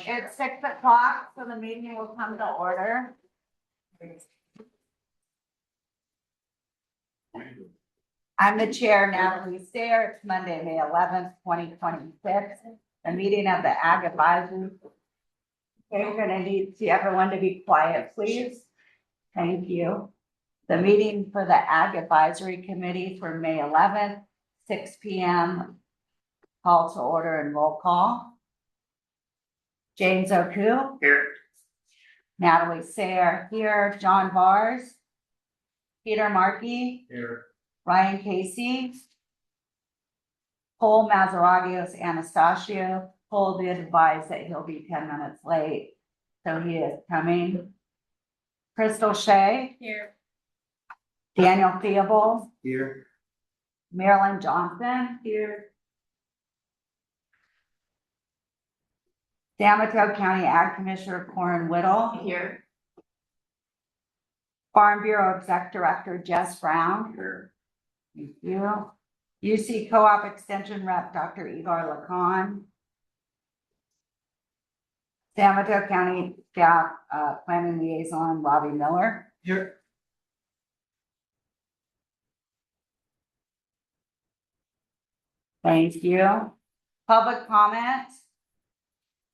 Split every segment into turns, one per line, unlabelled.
It's 6 o'clock, so the meeting will come to order. I'm the chair, Natalie Sayre. It's Monday, May 11th, 2026. The meeting of the Ag Advisory. Okay, we're gonna need everyone to be quiet, please. Thank you. The meeting for the Ag Advisory Committee for May 11th, 6 p.m. Call to order and roll call. James Oku.
Here.
Natalie Sayre here. John Bars. Peter Markey.
Here.
Ryan Casey. Cole Mazaragios Anastasio. Cole did advise that he'll be 10 minutes late, so he is coming. Crystal Shea.
Here.
Daniel Theobald.
Here.
Marilyn Johnson. Here. San Mateo County Ag Commissioner Corin Whittle.
Here.
Farm Bureau Exec Director Jess Brown.
Here.
Thank you. UC Co-op Extension Rep Dr. Igor Lacan. San Mateo County Staff Planning Liaison Robbie Miller.
Here.
Thank you. Public comment.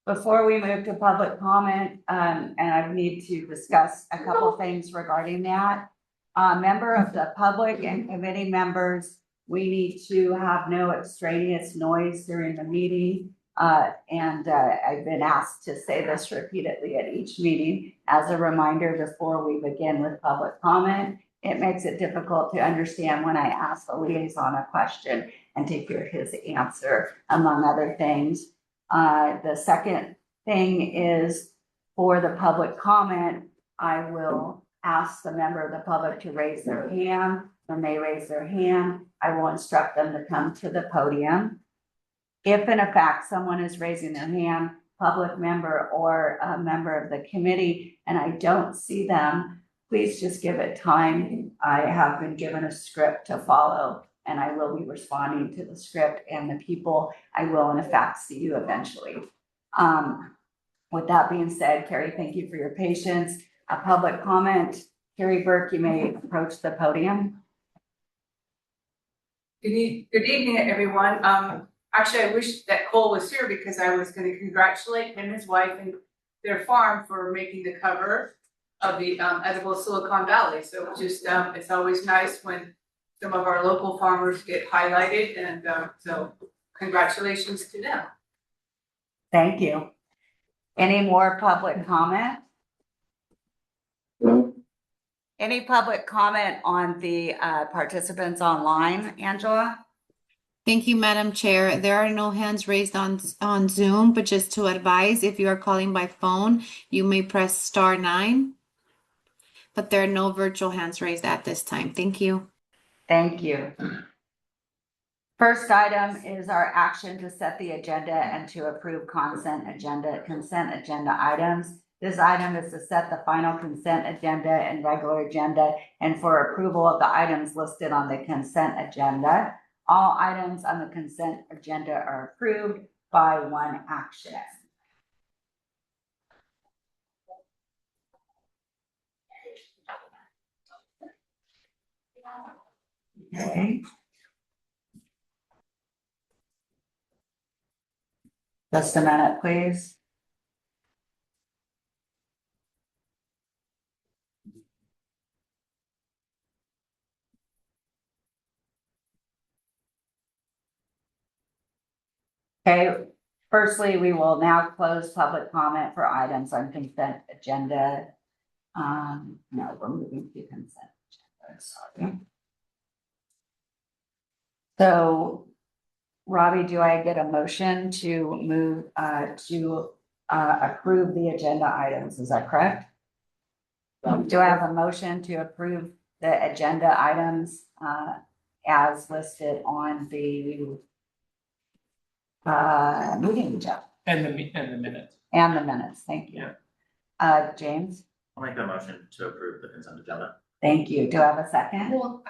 Before we move to public comment, and I need to discuss a couple things regarding that. Member of the public and committee members, we need to have no extraneous noise during the meeting. I've been asked to say this repeatedly at each meeting as a reminder before we begin with public comment. It makes it difficult to understand when I ask the liaison a question and to hear his answer, among other things. The second thing is for the public comment, I will ask the member of the public to raise their hand. When they raise their hand, I will instruct them to come to the podium. If in fact someone is raising their hand, public member or a member of the committee, and I don't see them, please just give it time. I have been given a script to follow, and I will be responding to the script, and the people I will in fact see you eventually. With that being said, Carrie, thank you for your patience. A public comment. Carrie Burke, you may approach the podium.
Good evening, everyone. Actually, I wish that Cole was here because I was going to congratulate him and his wife and their farm for making the cover of the edible Silicon Valley. So just it's always nice when some of our local farmers get highlighted, and so congratulations to them.
Thank you. Any more public comment? Any public comment on the participants online, Angela?
Thank you, Madam Chair. There are no hands raised on Zoom, but just to advise, if you are calling by phone, you may press *9. But there are no virtual hands raised at this time. Thank you.
Thank you. First item is our action to set the agenda and to approve consent agenda items. This item is to set the final consent agenda and regular agenda and for approval of the items listed on the consent agenda. All items on the consent agenda are approved by one action. Okay. Just a minute, please. Okay, firstly, we will now close public comment for items on consent agenda. No, we're moving to consent agenda, sorry. So, Robbie, do I get a motion to move to approve the agenda items? Is that correct? Do I have a motion to approve the agenda items as listed on the meeting agenda?
And the minutes.
And the minutes, thank you. James?
I'll make a motion to approve the consent agenda.
Thank you. Do I have a second?
Well,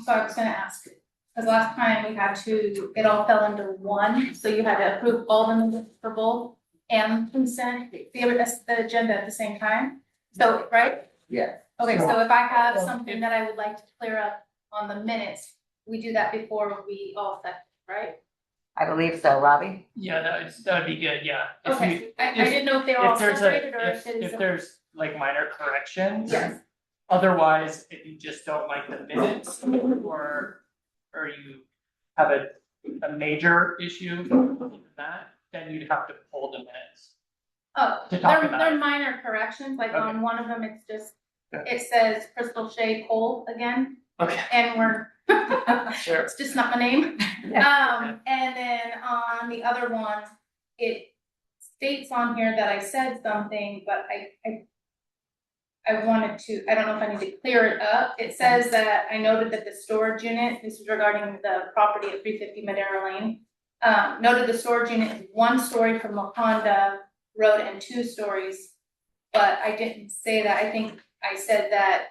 so I was gonna ask, because last time we had to, it all fell under one, so you had to approve all the minutes for both. and consent, the agenda at the same time. So, right?
Yeah.
Okay, so if I have something that I would like to clear up on the minutes, we do that before we all second, right?
I believe so, Robbie.
Yeah, that'd be good, yeah. If you-
Okay, I didn't know if they were all
If there's
separated or
a,
if it is.
if there's like minor corrections.
Yes.
Otherwise, if you just don't like the minutes or you have a major issue with that, then you'd have to pull the minutes.
Oh,
To talk
they're,
about
they're
it.
minor corrections, like on
Okay.
one of them, it's just,
Okay.
it says Crystal Shea Cole again,
Okay,
and we're,
sure.
it's just not my name. And then on the other one, it states on here that I said something, but I wanted to, I don't know if I need to clear it up. It says that I noted that the storage unit, this is regarding the property at 350 Madera Lane, noted the storage unit is 1 story from La Honda Road and 2 stories. But I didn't say that. I think I said that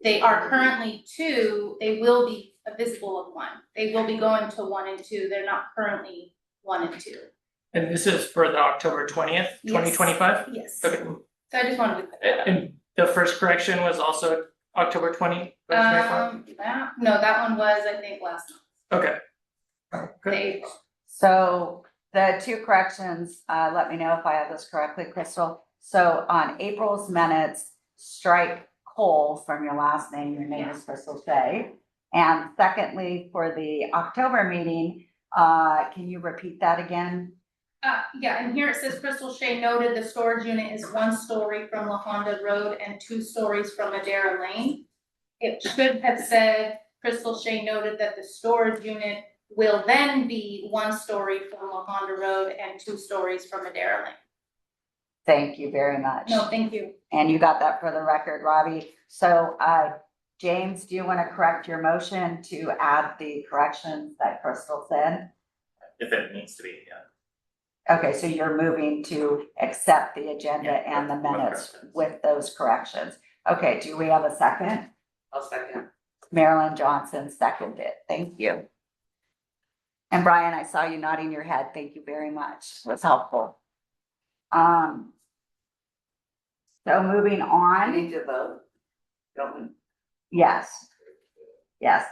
they are currently 2, they will be a visible of 1. They will be going to 1 and 2. They're not currently 1 and 2.
And this is for the October 20th,
Yes.
2025?
Yes.
Okay.
So I just wanted to clear that up.
And the first correction was also October 2025?
No, that one was, I think, last month.
Okay. Good.
They,
So the 2 corrections, let me know if I have this correctly, Crystal. So on April's minutes, strike Cole from your last name, your name is Crystal Shea. And secondly, for the October meeting, can you repeat that again?
yeah, and here it says Crystal Shea noted the storage unit is 1 story from La Honda Road and 2 stories from Madera Lane. It should have said Crystal Shea noted that the storage unit will then be 1 story from La Honda Road and 2 stories from Madera Lane.
Thank you very much.
No, thank you.
And you got that for the record, Robbie. So, James, do you want to correct your motion to add the corrections that Crystal said?
If it needs to be, yeah.
Okay, so you're moving to accept the agenda
Yeah,
and the
with
minutes
corrections.
with those corrections. Okay, do we have a second?
I'll second.
Marilyn Johnson seconded. Thank you. And Brian, I saw you nodding your head. Thank you very much. It was helpful. So moving on.
Need to vote?
Yes. Yes.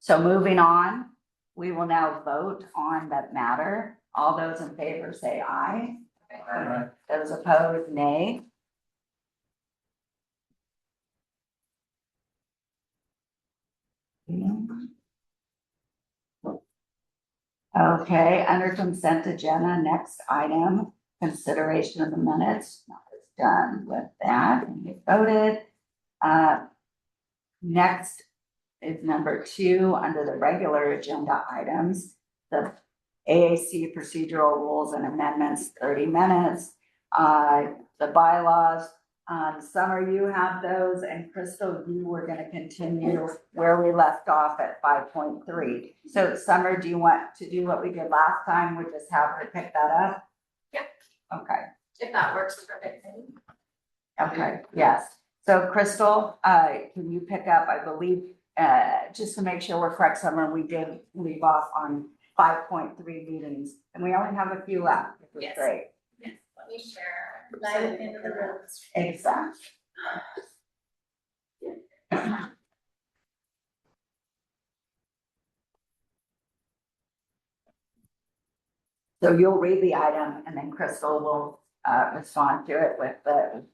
So moving on, we will now vote on that matter. All those in favor say aye. Those opposed, nay. Okay, under consent agenda, next item, consideration of the minutes. Now it's done with that, and we voted. Next is number 2, under the regular agenda items, the AAC procedural rules and amendments, 30 minutes. The bylaws, Summer, you have those, and Crystal, you were gonna continue where we left off at 5.3. So Summer, do you want to do what we did last time, we just have her pick that up?
Yep.
Okay,
If that works for everybody.
okay, yes. So Crystal, can you pick up, I believe, just to make sure we're correct, Summer, we did leave off on 5.3 meetings, and we only have a few left, which is
Yes.
great.
Yes, let me share. Live into the room.
Exactly. So you'll read the item and then Crystal will respond to it with the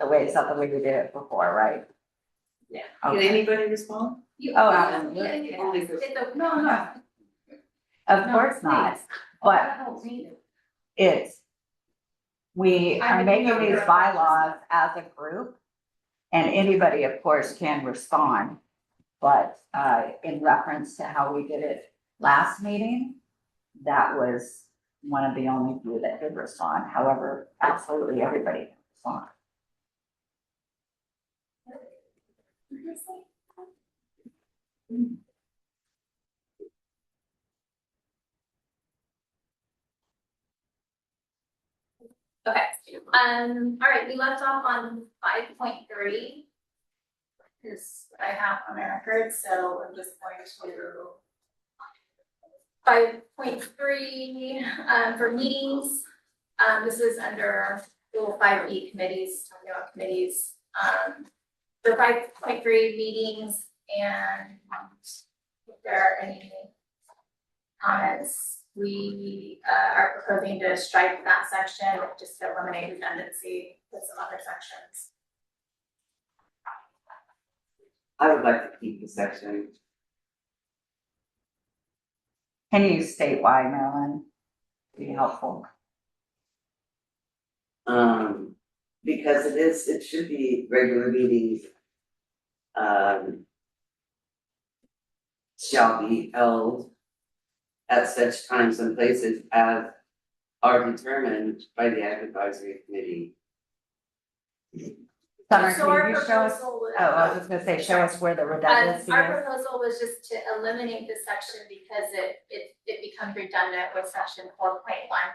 way it's up the way we did it before, right?
Yeah.
Okay.
Can anybody respond?
Oh,
absolutely.
No.
Of course not, but it's, we are making these bylaws as a group. And anybody, of course, can respond, but in reference to how we did it last meeting, that was one of the only few that did respond. However, absolutely everybody can respond.
Okay, all right, we left off on 5.3. Is what I have on my record, so I'm just going to. 5.3, for meetings, this is under Rule 5E committees, talking about committees. For 5.3 meetings, and if there are any comments, we are proposing to strike that section, just to eliminate redundancy with some other sections.
I would like to keep the section.
Can you state why, Marilyn? Be helpful.
Because it should be regular meetings. Shall be held at such times and places as are determined by the advisory committee.
Summer,
So our
can you show us?
proposal was.
Oh, I was just gonna say, show us where the redundancy
Our
is.
proposal was just to eliminate this section because it becomes redundant with section 4.1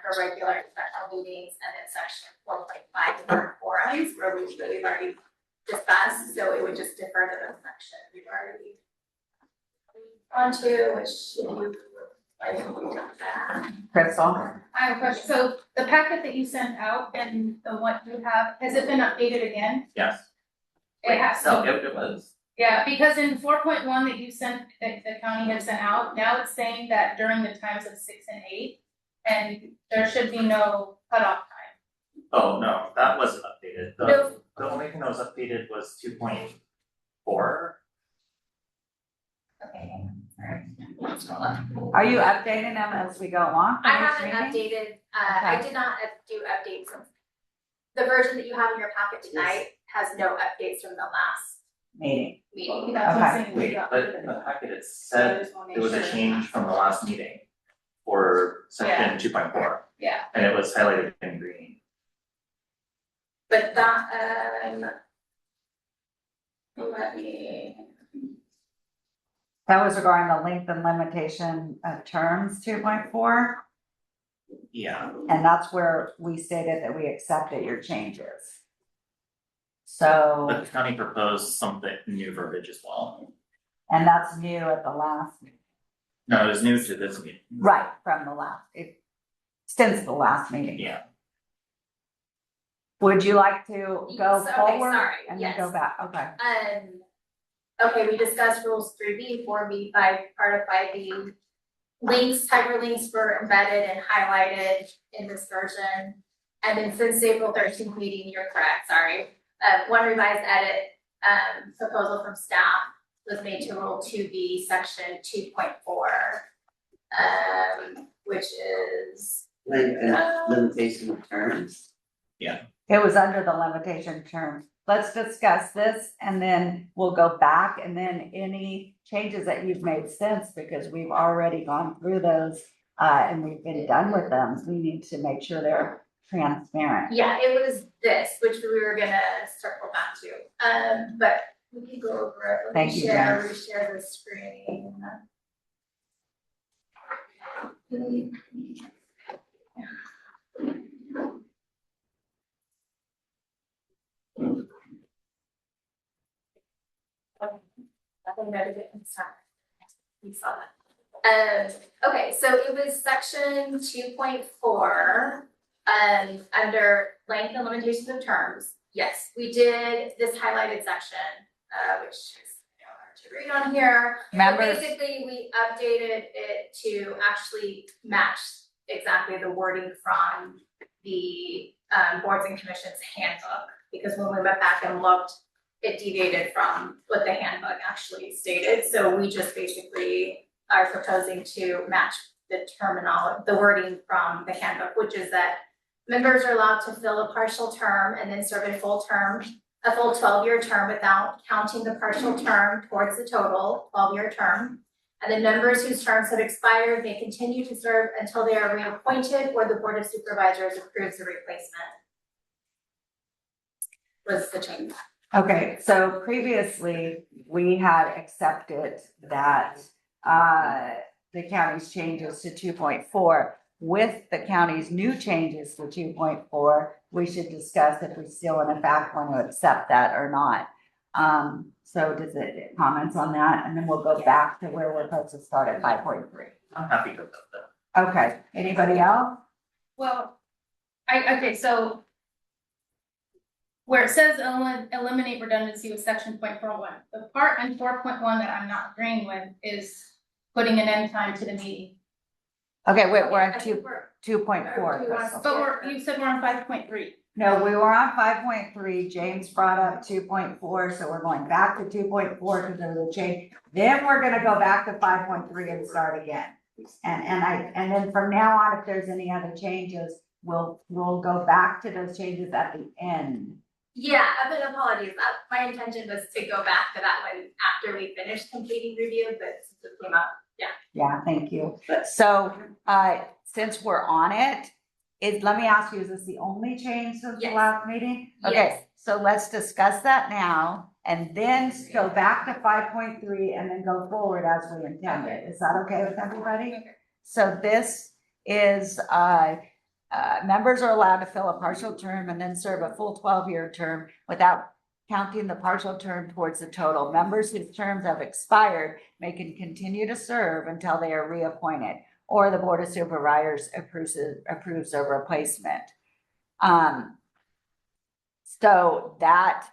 for regular and special meetings, and then section 4.5 for forums, where we've already discussed, so it would just defer to the section we've already onto, which you, I think we've done that.
Crystal?
I have a question. So the packet that you sent out and the one you have, has it been updated again?
Yes.
It has.
No, it was.
Yeah, because in 4.1 that you sent, that the county had sent out, now it's saying that during the times of 6 and 8, and there should be no cutoff time.
Oh, no, that wasn't updated.
No.
The only thing that was updated was 2.4.
Okay, alright.
Are you updating them as we go along?
I
for this
haven't
meeting?
updated, I
Okay.
did not do updates. The version that you have in your packet tonight has no updates from the last
Meeting.
meeting.
That's what I'm
Okay.
saying. we
Wait,
got
but
rid of
in the
it.
packet it
So I
said
just wanna make
there was a
sure.
change from the last meeting for section 2.4,
Yeah,
and it was highlighted in green.
But that, let me,
That was regarding the length and limitation of terms, 2.4,
Yeah,
and that's where we stated that we accepted your changes. So,
but the county proposed something new verbiage as well.
and that's new at the last,
No, it was new to this meeting.
right, from the last, since the last meeting.
Yeah.
Would you like to go
Yes, okay,
forward
sorry,
and then go
yes.
back? Okay.
okay, we discussed rules 3B, 4B, part of 5B. Links, hyperlinks were embedded and highlighted in this version. And then since the April 13th meeting, you're correct, sorry. One revised edit, proposal from staff was made to rule 2B, section 2.4. Which is,
Length and limitation of terms.
It was under the limitation terms. Let's discuss this and then we'll go back and then any changes that you've made since, because we've already gone through those and we've been done with them. We need to make sure they're transparent.
yeah, it was this, which we were gonna circle back to. But we can go over it. Let me
Thank you,
reshare the screen. Nothing better than inside. You saw that. Okay, so it was section 2.4, under length and limitations of terms. Yes, we did this highlighted section, which is hard to read on here. But
Members,
basically, we updated it to actually match exactly the wording from the boards and commissions handbook. Because when we went back and looked, it deviated from what the handbook actually stated. So we just basically are proposing to match the terminology, the wording from the handbook, which is that members are allowed to fill a partial term and then serve a full term, a full 12-year term without counting the partial term towards the total 12-year term. And then members whose terms have expired may continue to serve until they are reappointed or the Board of Supervisors approves the replacement. Was the change.
okay, so previously we had accepted that the county's changes to 2.4. With the county's new changes to 2.4, we should discuss if we still in fact want to accept that or not. So does it comments on that? And then we'll go back to where we're supposed to start at 5.3.
I'm happy with that.
Okay, anybody else?
Well, okay, so where it says eliminate redundancy with section 0.41, the part in 4.1 that I'm not agreeing with is putting an end time to the meeting.
Okay, wait, we're
I
at
think we're-
2.4.
Do you want-
But you said we're on 5.3.
No, we were on 5.3, James brought up 2.4, so we're going back to 2.4 because of the change. Then we're gonna go back to 5.3 and start again. And then from now on, if there's any other changes, we'll go back to those changes at the end.
Yeah, but apologies, my intention was to go back to that one after we finished completing review, but since it came up,
Yeah, thank you. So, since we're on it, let me ask you, is this the only change since the
Yes.
last meeting?
Yes.
Okay, so let's discuss that now and then go back to 5.3 and then go forward as we intended. Is that okay with everybody?
Okay.
So this is, members are allowed to fill a partial term and then serve a full 12-year term without counting the partial term towards the total. Members whose terms have expired may continue to serve until they are reappointed, or the Board of Supervisors approves a replacement. So that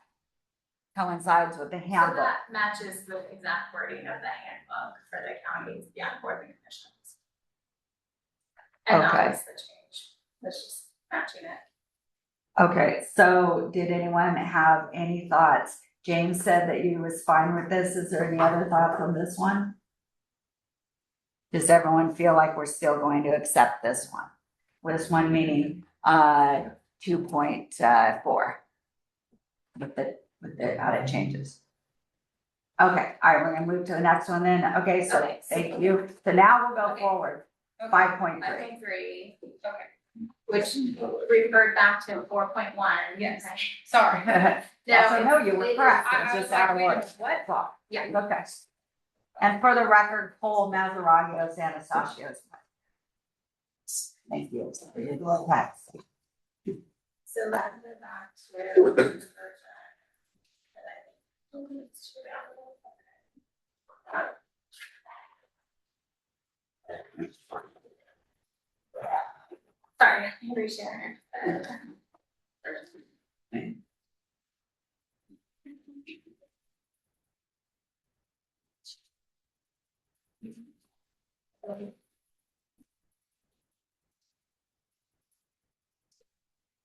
coincides with the
so
handbook.
that matches the exact wording of the handbook for the counties, boards and commissions. And that
Okay.
was the change, that's just matching it.
Okay, so did anyone have any thoughts? James said that he was fine with this. Is there any other thoughts on this one? Does everyone feel like we're still going to accept this one? This one meaning, 2.4. With the, how it changes. Okay, all right, we're gonna move to the next one then. Okay, so
Okay.
thank you. So now we'll go
Okay.
forward.
Okay.
5.3.
5.3,
Okay,
which referred back to 4.1.
Yes. sorry.
So no, you were
it is-
correct.
I
It's
was
just
like,
out of
wait a
order.
minute, what?
Well,
Yeah.
Okay. And for the record, Cole Mazaragios Anastasios. Thank you. For your little text.
So let's go back to the version. Sorry, reshare.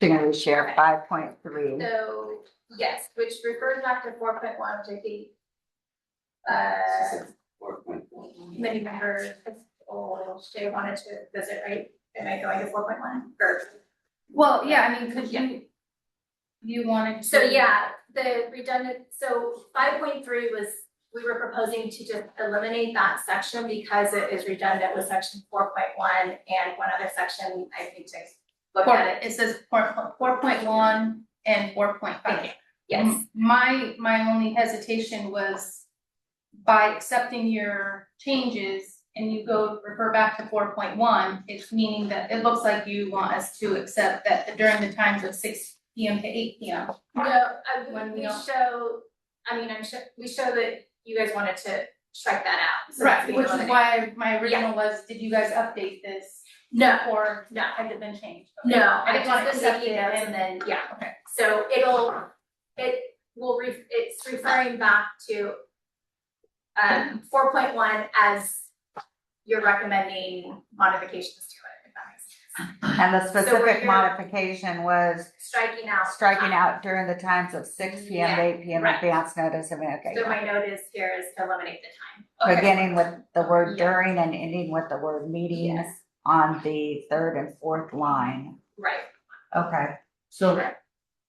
You're gonna share 5.3.
So, yes, which refers back to 4.1, which I think many members, Shay wanted to visit, right? Am I going to 4.1 or?
Well, yeah, I mean, cause you wanted to.
So yeah, the redundant, so 5.3 was, we were proposing to just eliminate that section because it is redundant with section 4.1 and one other section, I need to look at it.
It says 4.1 and 4.5.
Yes,
My only hesitation was by accepting your changes and you go refer back to 4.1, it's meaning that it looks like you want us to accept that during the times of 6 p.m. to 8 p.m.
no,
When
we
we don't-
show, I mean, we show that you guys wanted to strike that out. So
Right,
we
which is
eliminate-
why my original was, did you guys update this?
No,
Or
no.
has it been changed? Okay.
No,
I
I
just wanna
just been
accept
taking
it
notes
and-
and then, yeah.
Okay.
So it's referring back to 4.1 as you're recommending modifications to it, if that makes sense.
And the
So we're
specific
here-
modification was
Striking out.
striking out during the times of 6 p.m. to 8 p.m.
right.
advance notice. I mean, okay.
So my notice here is to eliminate the time.
Beginning with the word
Yeah.
during and ending with the word meeting
Yes,
on the 3rd and 4th line.
right.
Okay.
So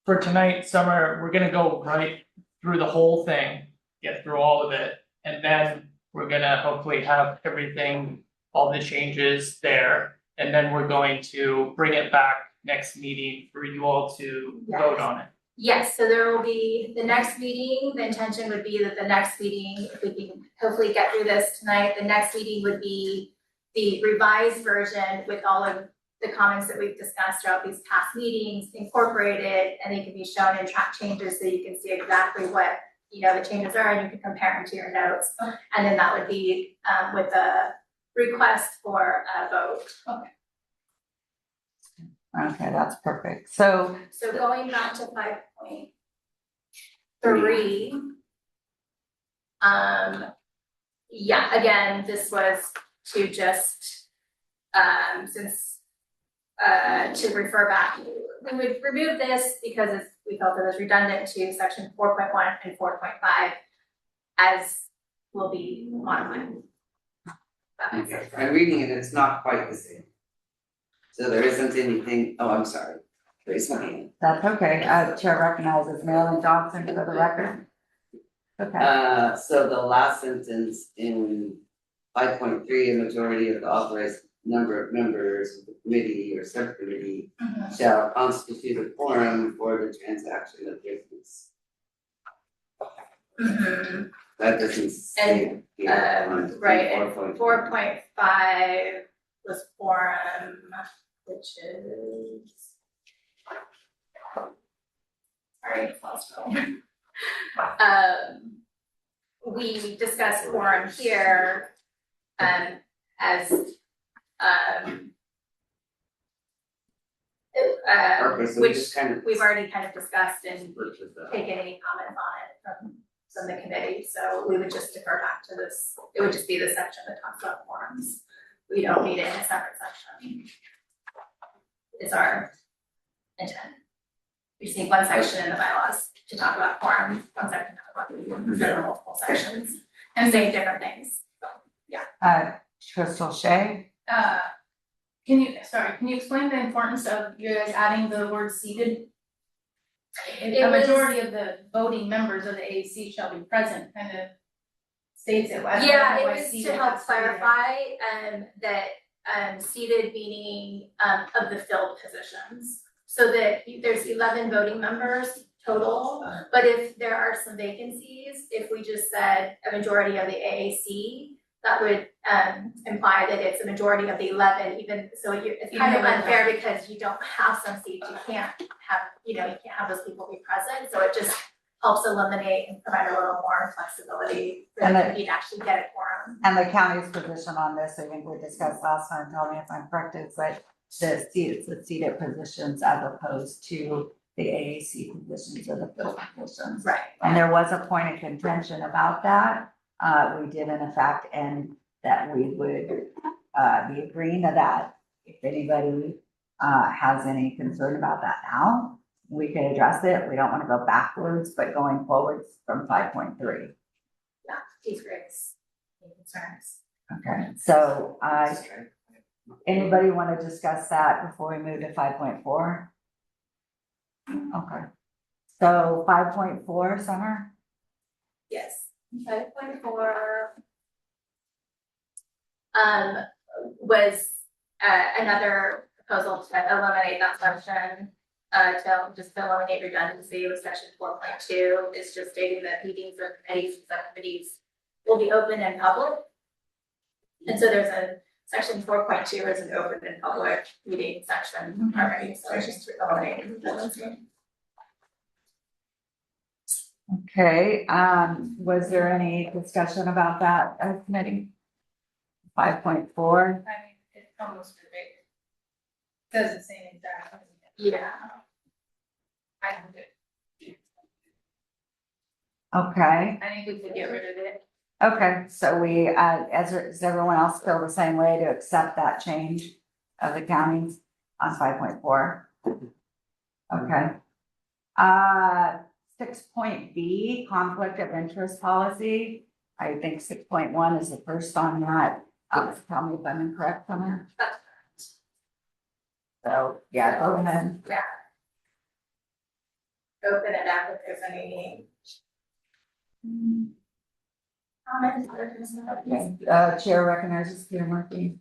for tonight, Summer, we're gonna go right through the whole thing, get through all of it. And then we're gonna hopefully have everything, all the changes there. And then we're going to bring it back next meeting for you all to vote on it.
Yes, so there will be the next meeting, the intention would be that the next meeting, if we can hopefully get through this tonight, the next meeting would be the revised version with all of the comments that we've discussed throughout these past meetings incorporated, and they can be shown in track changes so you can see exactly what, the changes are and you can compare them to your notes. And then that would be with the request for a vote.
Okay, that's perfect. So,
So going back to 5.3. Yeah, again, this was to just, to refer back, we would remove this because we felt it was redundant to section 4.1 and 4.5 as will be modified. That makes sense.
I'm reading it, it's not quite the same. So there isn't anything, oh, I'm sorry, raise my hand.
that's okay. Chair recognizes Marilyn Johnson for the record. Okay,
So the last sentence in 5.3, a majority of the authorized number of members of the committee or subcommittee shall constitute a quorum for the transaction of business. That doesn't say here on
Right, and
4.1.
4.5 was quorum, which is. Sorry, it's lost. We discussed quorum here, as,
Okay, so we
which
just kind of.
we've already kind of discussed and
purchased that.
taken any comments on it from the committee, so we would just defer back to this, it would just be the section that talks about quorums. We don't need it in a separate section. It's our intent. We just need one section in the bylaws to talk about quorum, one section to talk about the multiple sections, and say different things, so, yeah.
Crystal Shea?
Can you explain the importance of you guys adding the word seated?
It
A
was-
majority of the voting members of the AAC shall be present, kind of states it. I don't know
Yeah, it
why
was
seated
to help
has to be there.
clarify, that, seated meaning, of the filled positions. So that there's 11 voting members total, but if there are some vacancies, if we just said a majority of the AAC, that would, imply that it's a majority of the 11, even, so it's kind of unfair because you don't have some seats, you can't have, you can't have those people be present, so it just helps eliminate and provide a little more flexibility for
And
the
it-
committee to actually get a quorum.
And the county's position on this, I think we discussed last time, tell me if I'm correct, is that the seated positions as opposed to the AAC positions or the filled positions.
Right.
And there was a point of contention about that. We did in effect, and that we would, be agreeing to that. If anybody, has any concern about that now, we can address it. We don't want to go backwards, but going forwards from 5.3.
Yeah, he's great. Any concerns?
Okay, so, anybody want to discuss that before we move to 5.4? Okay, so 5.4, Summer?
Yes, 5.4. Was, another proposal to eliminate that section, to eliminate redundancy with section 4.2 is just stating that meetings of committees and subcommittees will be open and public. And so there's a section 4.2 is an open and public meeting section already, so it's just eliminating redundancy.
Okay, was there any discussion about that at committee? 5.4,
I mean, it's almost perfect. Says the same exact thing.
Yeah.
I think it-
okay,
I think we could get rid of it.
okay, so we, does everyone else feel the same way to accept that change of the counties on 5.4? Okay. 6.B, conflict of interest policy. I think 6.1 is the first on that. Tell me if I'm incorrect, Summer. So, yeah, go ahead.
Yeah. Open it up if there's any. Comments or concerns?
Okay, Chair recognizes Peter Murphy.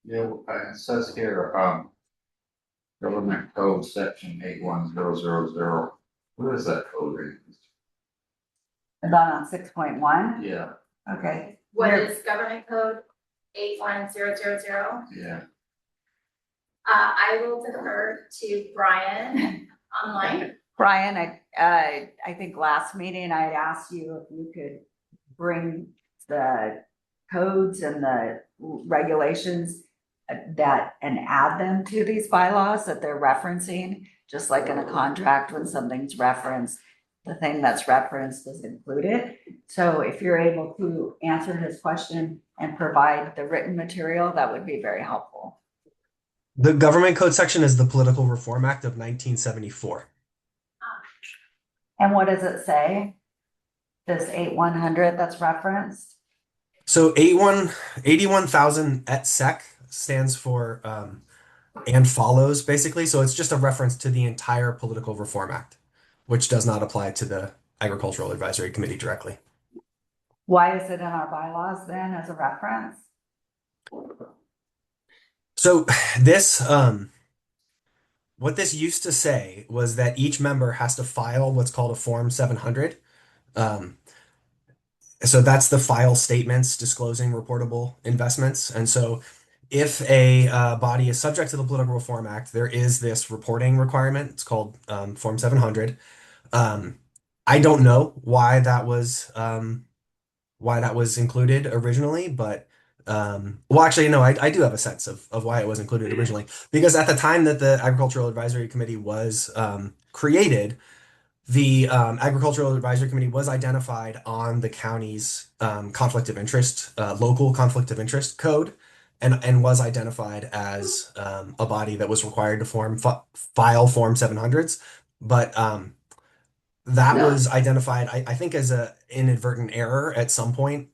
Yeah, it says here, government code section 81000. What is that code reading?
About on 6.1,
Yeah,
okay.
What
Here.
is government code 81000?
yeah.
I will defer to Brian online.
Brian, I think last meeting I had asked you if you could bring the codes and the regulations that, and add them to these bylaws that they're referencing, just like in a contract when something's referenced, the thing that's referenced is included. So if you're able to answer his question and provide the written material, that would be very helpful.
The government code section is the Political Reform Act of 1974.
And what does it say? This 8100 that's referenced?
So 81,000 et sec stands for and follows, basically. So it's just a reference to the entire Political Reform Act, which does not apply to the Agricultural Advisory Committee directly.
Why is it in our bylaws then as a reference?
So this what this used to say was that each member has to file what's called a Form 700. So that's the file statements disclosing reportable investments. And so if a body is subject to the Political Reform Act, there is this reporting requirement. It's called Form 700. I don't know why that was included originally, but well, actually, no, I do have a sense of why it was included originally. Because at the time that the Agricultural Advisory Committee was created, the Agricultural Advisory Committee was identified on the county's conflict of interest, local conflict of interest code, and was identified as a body that was required to file Form 700s. But that
No.
was identified, I think, as a inadvertent error at some point,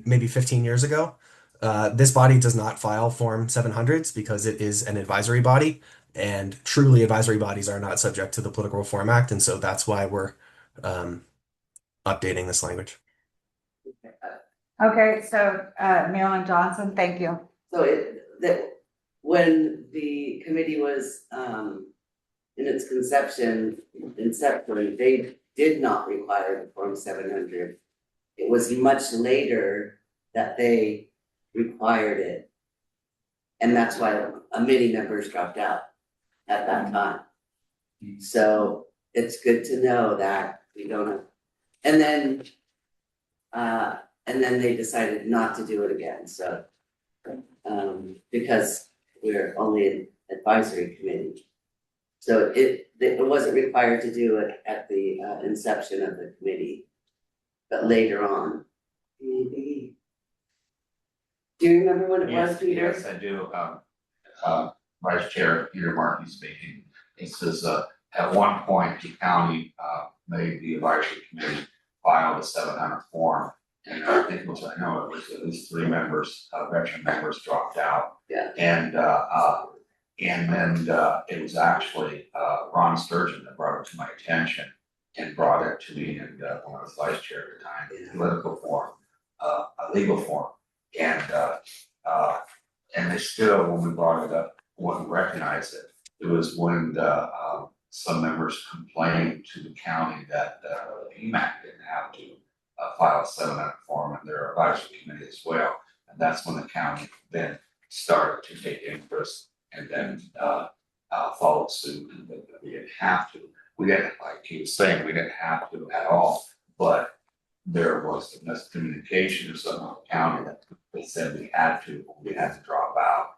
maybe 15 years ago. This body does not file Form 700s because it is an advisory body, and truly advisory bodies are not subject to the Political Reform Act, and so that's why we're updating this language.
Okay, so Marilyn Johnson, thank you.
So when the committee was, in its conception, they did not require the Form 700. It was much later that they required it. And that's why many members dropped out at that time. So it's good to know that we don't have, and then they decided not to do it again, so. Because we're only an advisory committee. So it wasn't required to do it at the inception of the committee, but later on. Do you remember what it was, Peter?
Yes, I do. Vice Chair Peter Markey speaking. He says, at one point, the county made the advisory committee file the 700 form. And I think it was, I know it was at least 3 members, veteran members dropped out.
Yeah.
And then it was actually Ron Sturgeon that brought it to my attention and brought it to me, and when I was vice chair at the time, in political form, a legal form. And they still, when we brought it up, wouldn't recognize it. It was when some members complained to the county that PMAC didn't have to file a 700 form in their advisory committee as well. And that's when the county then started to take interest and then followed suit, and we didn't have to. We didn't, like he was saying, we didn't have to at all, but there was a miscommunication of some of the county that they said we had to drop out.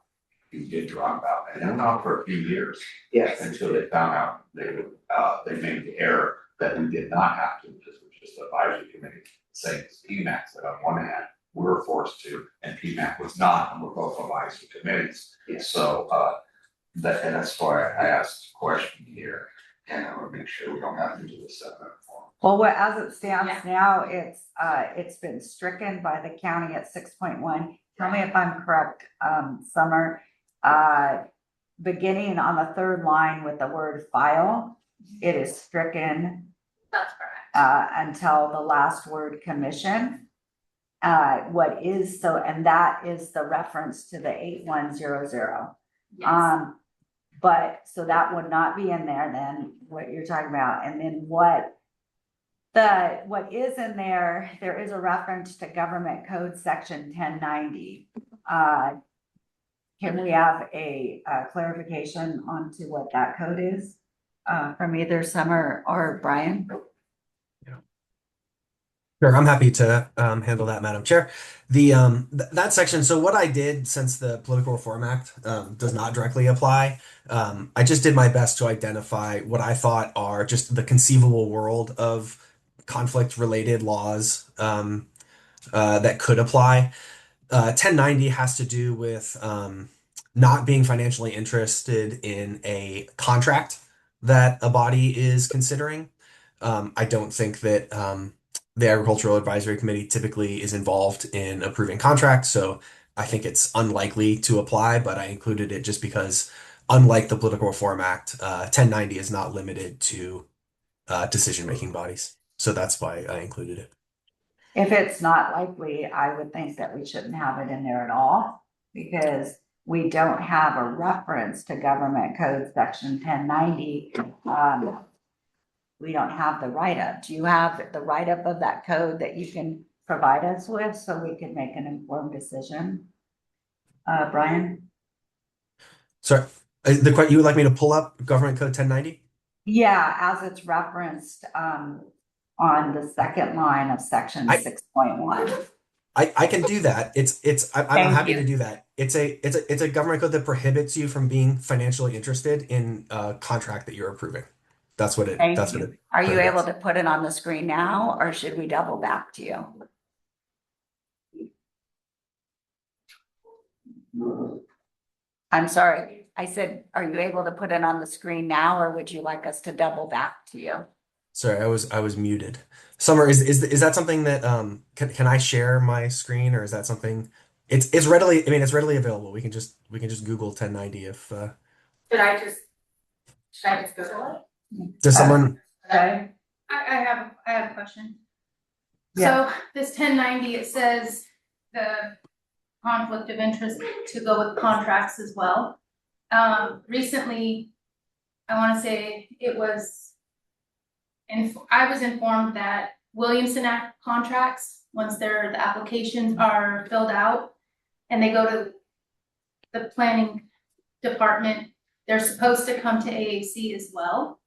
We did drop out, and then not for a few years.
Yes.
Until they found out they made the error that we did not have to, because it was just an advisory committee, saying PMAC said on one hand, we were forced to, and PMAC was not, and we're both advisory committees.
Yes.
So and that's why I asked the question here, and I want to make sure we don't have to do the 700 form.
Well, as it stands now, it's been stricken by the county at 6.1. Tell me if I'm correct, Summer. Beginning on the 3rd line with the word file, it is stricken
That's correct.
until the last word commission. And that is the reference to the 8100.
Yes.
But so that would not be in there then, what you're talking about. And then what is in there is a reference to government code section 1090. Can we have a clarification onto what that code is from either Summer or Brian?
Sure, I'm happy to handle that, Madam Chair. That section. So what I did, since the Political Reform Act does not directly apply, I just did my best to identify what I thought are just the conceivable world of conflict-related laws that could apply. 1090 has to do with not being financially interested in a contract that a body is considering. I don't think that the Agricultural Advisory Committee typically is involved in approving contracts, so I think it's unlikely to apply, but I included it just because, unlike the Political Reform Act, 1090 is not limited to decision-making bodies. So that's why I included it.
If it's not likely, I would think that we shouldn't have it in there at all, because we don't have a reference to government code section 1090. We don't have the write-up. Do you have the write-up of that code that you can provide us with so we can make an informed decision? Brian?
Sorry, you would like me to pull up Government Code 1090?
Yeah, as it's referenced on the second line of section 6.1.
I can do that. I'm
Thank
happy
you.
to do that. It's a government code that prohibits you from being financially interested in a contract that you're approving. That's what it.
Thank
That's what
you.
it.
Are you
prohibits.
able to put it on the screen now, or should we double back to you? I'm sorry. I said, are you able to put it on the screen now, or would you like us to double back to you?
Sorry, I was muted. Summer, is that something that can I share my screen, or is that something it's readily, I mean, it's readily available. We can just Google 1090 if
Should I just Google it?
does someone
Okay.
I have a question.
Yeah.
So this 1090, it says the conflict of interest to go with contracts as well. Recently, I want to say it was, I was informed that Williamson Act contracts, once the applications are filled out and they go to the planning department, they're supposed to come to AAC as well.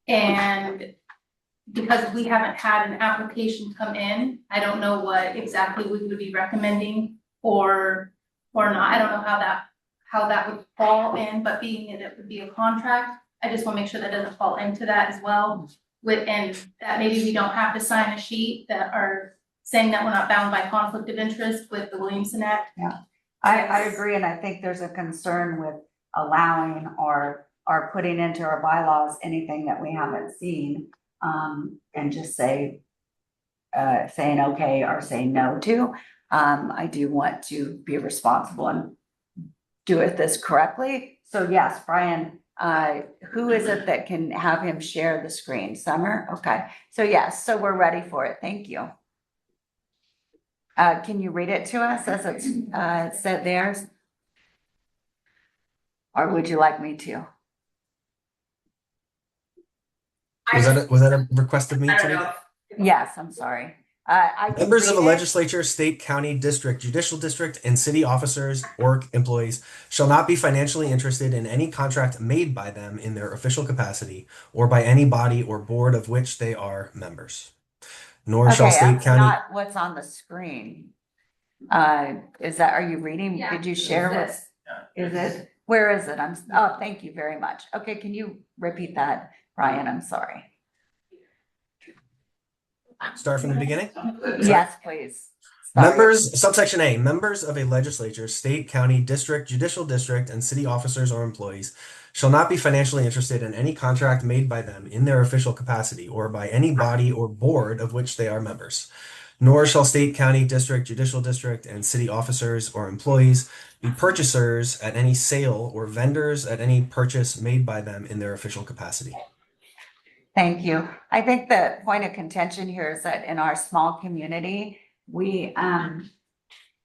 And because we haven't had an application come in, I don't know what exactly we would be recommending or not. I don't know how that would fall in, but being that it would be a contract, I just want to make sure that doesn't fall into that as well. And that maybe we don't have to sign a sheet that are saying that we're not bound by conflict of interest with the Williamson Act.
Yeah, I agree, and I think there's a concern with allowing or putting into our bylaws anything that we haven't seen, and just saying okay or saying no to. I do want to be responsible and do this correctly. So yes, Brian, who is it that can have him share the screen? Summer? Okay, so yes, so we're ready for it. Thank you. Can you read it to us as it's said there? Or would you like me to?
was that a request of me
I don't
to
know.
Yes, I'm sorry. I can
Members of a
read it.
legislature, state, county, district, judicial district, and city officers or employees shall not be financially interested in any contract made by them in their official capacity or by any body or board of which they are members. Nor shall
Okay,
state,
that's
county.
not what's on the screen. Are you reading?
Yeah.
Did you share
This.
Is it? Where is it? Oh, thank you very much. Okay, can you repeat that, Brian? I'm sorry.
Start from the beginning.
Yes, please. Sorry.
Members, subsection A, members of a legislature, state, county, district, judicial district, and city officers or employees shall not be financially interested in any contract made by them in their official capacity or by any body or board of which they are members. Nor shall state, county, district, judicial district, and city officers or employees be purchasers at any sale or vendors at any purchase made by them in their official capacity.
Thank you. I think the point of contention here is that in our small community, we,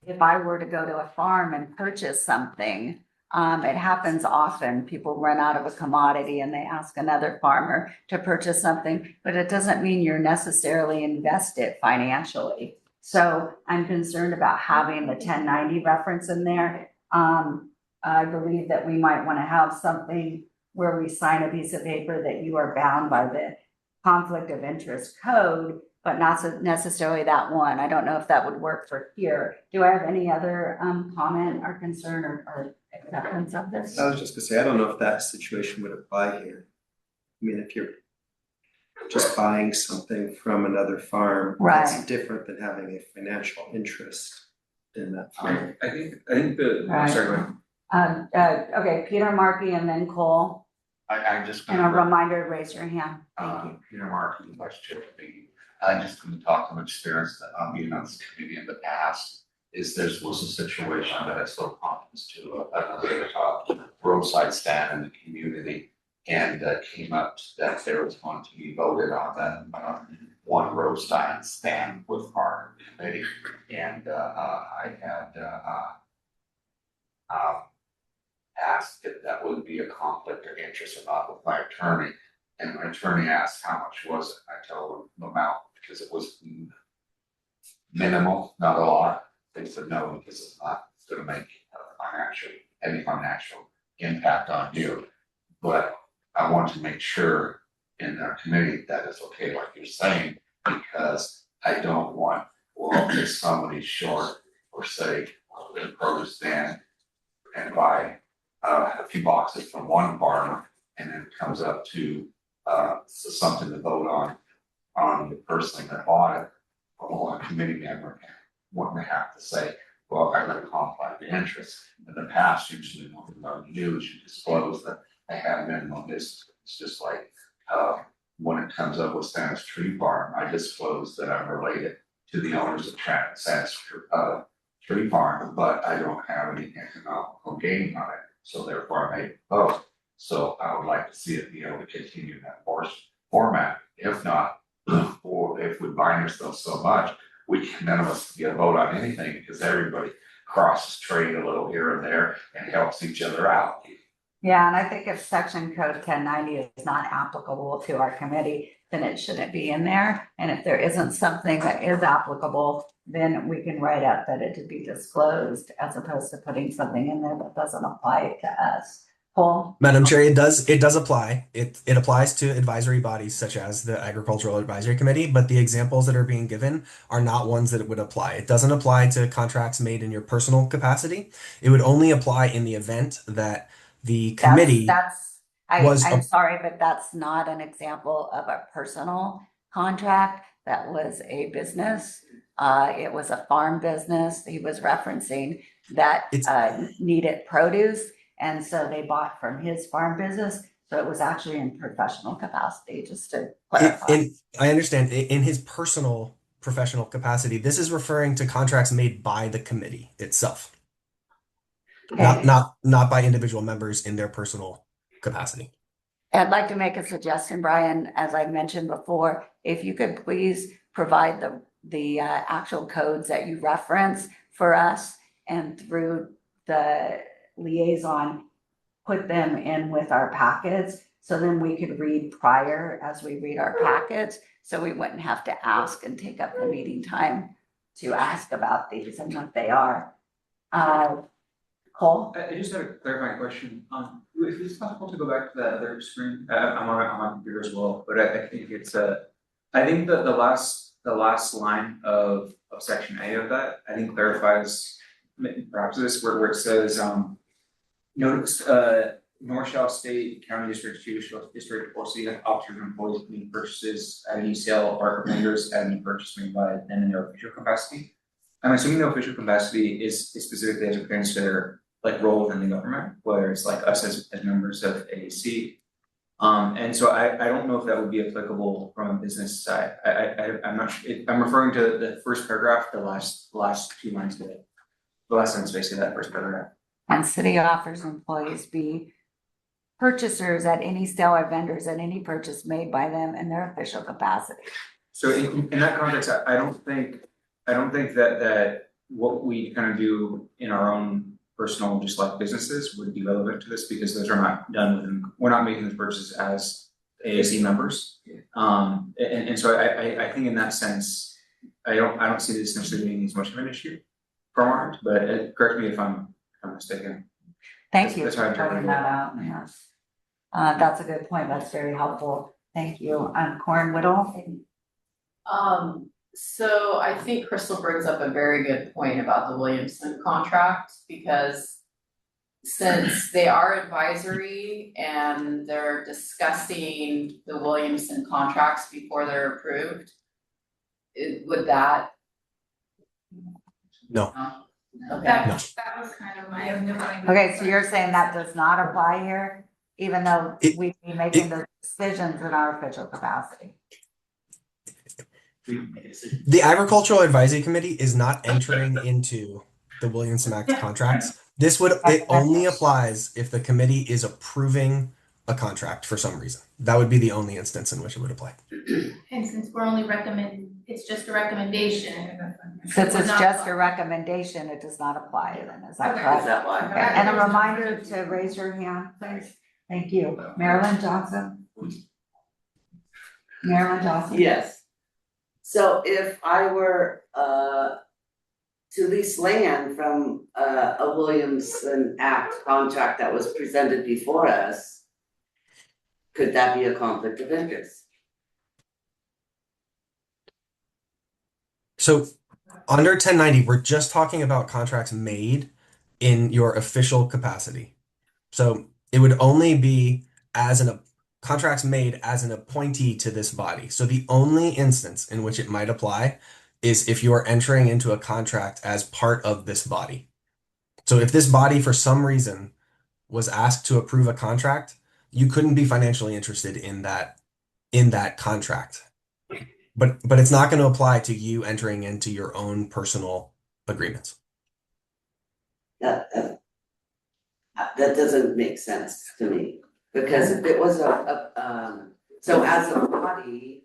if I were to go to a farm and purchase something, it happens often. People run out of a commodity and they ask another farmer to purchase something, but it doesn't mean you're necessarily invested financially. So I'm concerned about having the 1090 reference in there. I believe that we might want to have something where we sign a piece of paper that you are bound by the conflict of interest code but not necessarily that one. I don't know if that would work for here. Do I have any other comment or concern or acceptance of this?
I was just gonna say, I don't know if that situation would apply here. I mean, if you're just buying something from another farm, that's
Right.
different than having a financial interest in that farm.
I think the,
Right.
sorry, go ahead.
Okay, Peter Markey and then Cole,
I'm just
and a
gonna,
reminder to raise your hand. Thank you.
Peter Markey, Vice Chair of the meeting. I'm just gonna talk from experience that I'm being on this committee in the past. Is there was a situation that I sold conference to another roadside stand in the community. And came up that there was going to be voted on that one roadside stand with our committee. And I had asked if that would be a conflict of interest or not with my attorney. And my attorney asked how much was it? I told him the amount because it was minimal, not a lot. They said no, because it's not gonna make any financial impact on you. But I want to make sure in our committee that is okay, like you're saying, because I don't want, well, if somebody's short or say, the produce stand and buy a few boxes from one farmer and then it comes up to something to vote on the person that bought it, well, a committee member wouldn't have to say, well, I got a conflict of interest. In the past, usually when we're news, you disclose that I have minimum business. It's just like when it comes up with Santa's Tree Farm, I disclose that I'm related to the owners of Santa's Tree Farm, but I don't have any economical gain on it. So therefore I made a vote. So I would like to see it be able to continue in that format. If not, or if we bind ourselves so much, none of us get a vote on anything because everybody crosses trade a little here and there and helps each other out.
Yeah, and I think if section code 1090 is not applicable to our committee, then it shouldn't be in there. And if there isn't something that is applicable, then we can write up that it to be disclosed as opposed to putting something in there that doesn't apply to us. Paul?
Madam Chair, it does apply. It applies to advisory bodies such as the Agricultural Advisory Committee, but the examples that are being given are not ones that it would apply. It doesn't apply to contracts made in your personal capacity. It would only apply in the event that the committee
I'm sorry, but that's not an example of a personal contract. That was a business. It was a farm business. He was referencing that needed produce. And so they bought from his farm business. So it was actually in professional capacity, just to clarify.
I understand in his personal professional capacity, this is referring to contracts made by the committee itself.
Okay.
Not by individual members in their personal capacity.
I'd like to make a suggestion, Brian, as I mentioned before, if you could please provide the actual codes that you reference for us and through the liaison, put them in with our packets. So then we could read prior as we read our packets. So we wouldn't have to ask and take up the meeting time to ask about these and what they are. Cole?
I just had a clarifying question. If it's possible to go back to that other screen, I'm on computer as well, but I think it's I think that the last line of section A of that, I think clarifies perhaps this where it says notice nor shall state, county district, judicial district, or city officers or employees make purchases at any sale or vendors at any purchase made by them in their official capacity. I'm assuming the official capacity is specifically as it pertains to their like role within the government, whether it's like us as members of AAC. And so I don't know if that would be applicable from a business side. I'm not sure. I'm referring to the first paragraph, the last 2 lines of it. The last sentence basically that first paragraph.
And city offers employees be purchasers at any sale or vendors at any purchase made by them in their official capacity.
So in that context, I don't think that what we kind of do in our own personal, just like businesses, would be relevant to this because those are not done within. We're not making the purchases as AAC members, and so I think in that sense, I don't see this essentially being as much of an issue from our end. But correct me if I'm mistaken.
Thank you
That's
for
how I
pointing that out. Yes. That's a good point. That's very helpful. Thank you. Corin Whittle.
So I think Crystal brings up a very good point about the Williamson contract, because since they are advisory and they're discussing the Williamson contracts before they're approved, would that?
No.
Okay.
That,
No.
that was kind of my.
Okay, so you're saying that does not apply here, even though
It-
we'd be making the decisions in our official capacity?
The Agricultural Advisory Committee is not entering into the Williamson Act contracts. It only applies if the committee is approving a contract for some reason. That would be the only instance in which it would apply.
And since we're only it's just a recommendation.
Since it's just a recommendation, it does not apply then, is that
Okay.
correct?
Is that why?
Okay, and a reminder to raise your hand, please. Thank you. Marilyn Johnson? Marilyn Johnson?
Yes. So if I were to lease land from a Williamson Act contract that was presented before us, could that be a conflict of interest?
So under 1090, we're just talking about contracts made in your official capacity. So it would only be contracts made as an appointee to this body. So the only instance in which it might apply is if you are entering into a contract as part of this body. So if this body for some reason was asked to approve a contract, you couldn't be financially interested in that contract. But it's not going to apply to you entering into your own personal agreements.
That doesn't make sense to me, because if it was so as a body,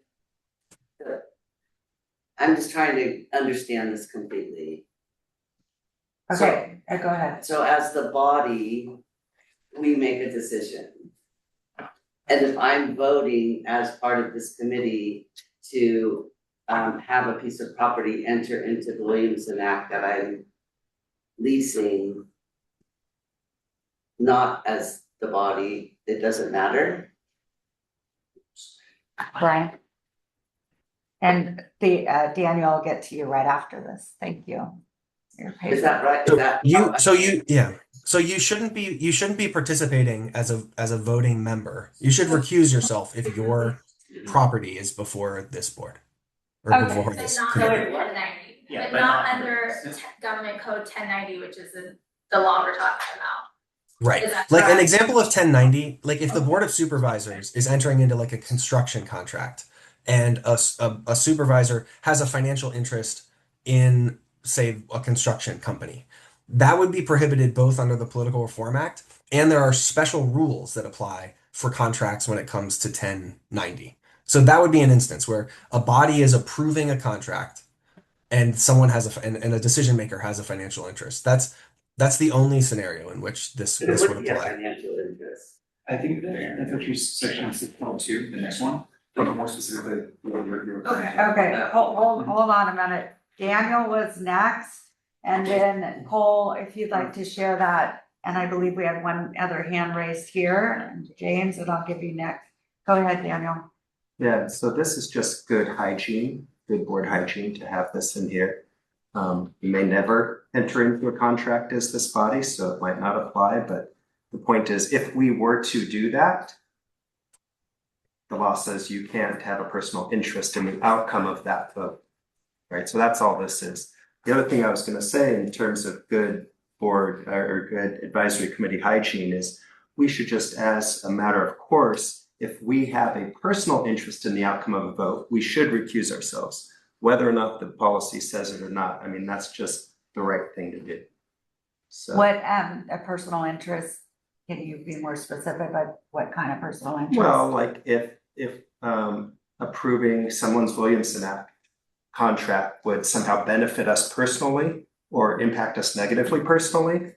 I'm just trying to understand this completely.
Okay, go ahead.
So as the body, we make a decision. And if I'm voting as part of this committee to have a piece of property enter into the Williamson Act that I'm leasing, not as the body, it doesn't matter.
Brian? And Daniel, I'll get to you right after this. Thank you.
Is that right? Is that?
So you shouldn't be participating as a voting member. You should recuse yourself if your property is before this board. Or
Okay.
before
But
this
not
committee.
under 1090,
Yeah,
but
but
not
not
under government code 1090, which is the law we're talking about.
Right.
Is that
Like an
correct?
example of 1090, like if the Board of Supervisors is entering into like a construction contract and a supervisor has a financial interest in, say, a construction company, that would be prohibited both under the Political Reform Act, and there are special rules that apply for contracts when it comes to 1090. So that would be an instance where a body is approving a contract and someone has and a decision maker has a financial interest. That's the only scenario in which this
It
would
would be a
apply.
financial interest.
I think that's actually section 6.2, the next one, but more specifically,
Okay, hold on a minute. Daniel was next, and then Cole, if you'd like to share that. And I believe we have one other hand raised here, and James, and I'll give you next. Go ahead, Daniel.
Yeah, so this is just good hygiene, good board hygiene to have this in here. You may never enter into a contract as this body, so it might not apply, but the point is, if we were to do that, the law says you can't have a personal interest in the outcome of that vote, right? So that's all this is. The other thing I was gonna say in terms of good board or good advisory committee hygiene is we should just, as a matter of course, if we have a personal interest in the outcome of a vote, we should recuse ourselves. Whether or not the policy says it or not, I mean, that's just the right thing to do. So.
What, a personal interest, can you be more specific about what kind of personal interest?
Well, like if approving someone's Williamson Act contract would somehow benefit us personally or impact us negatively personally,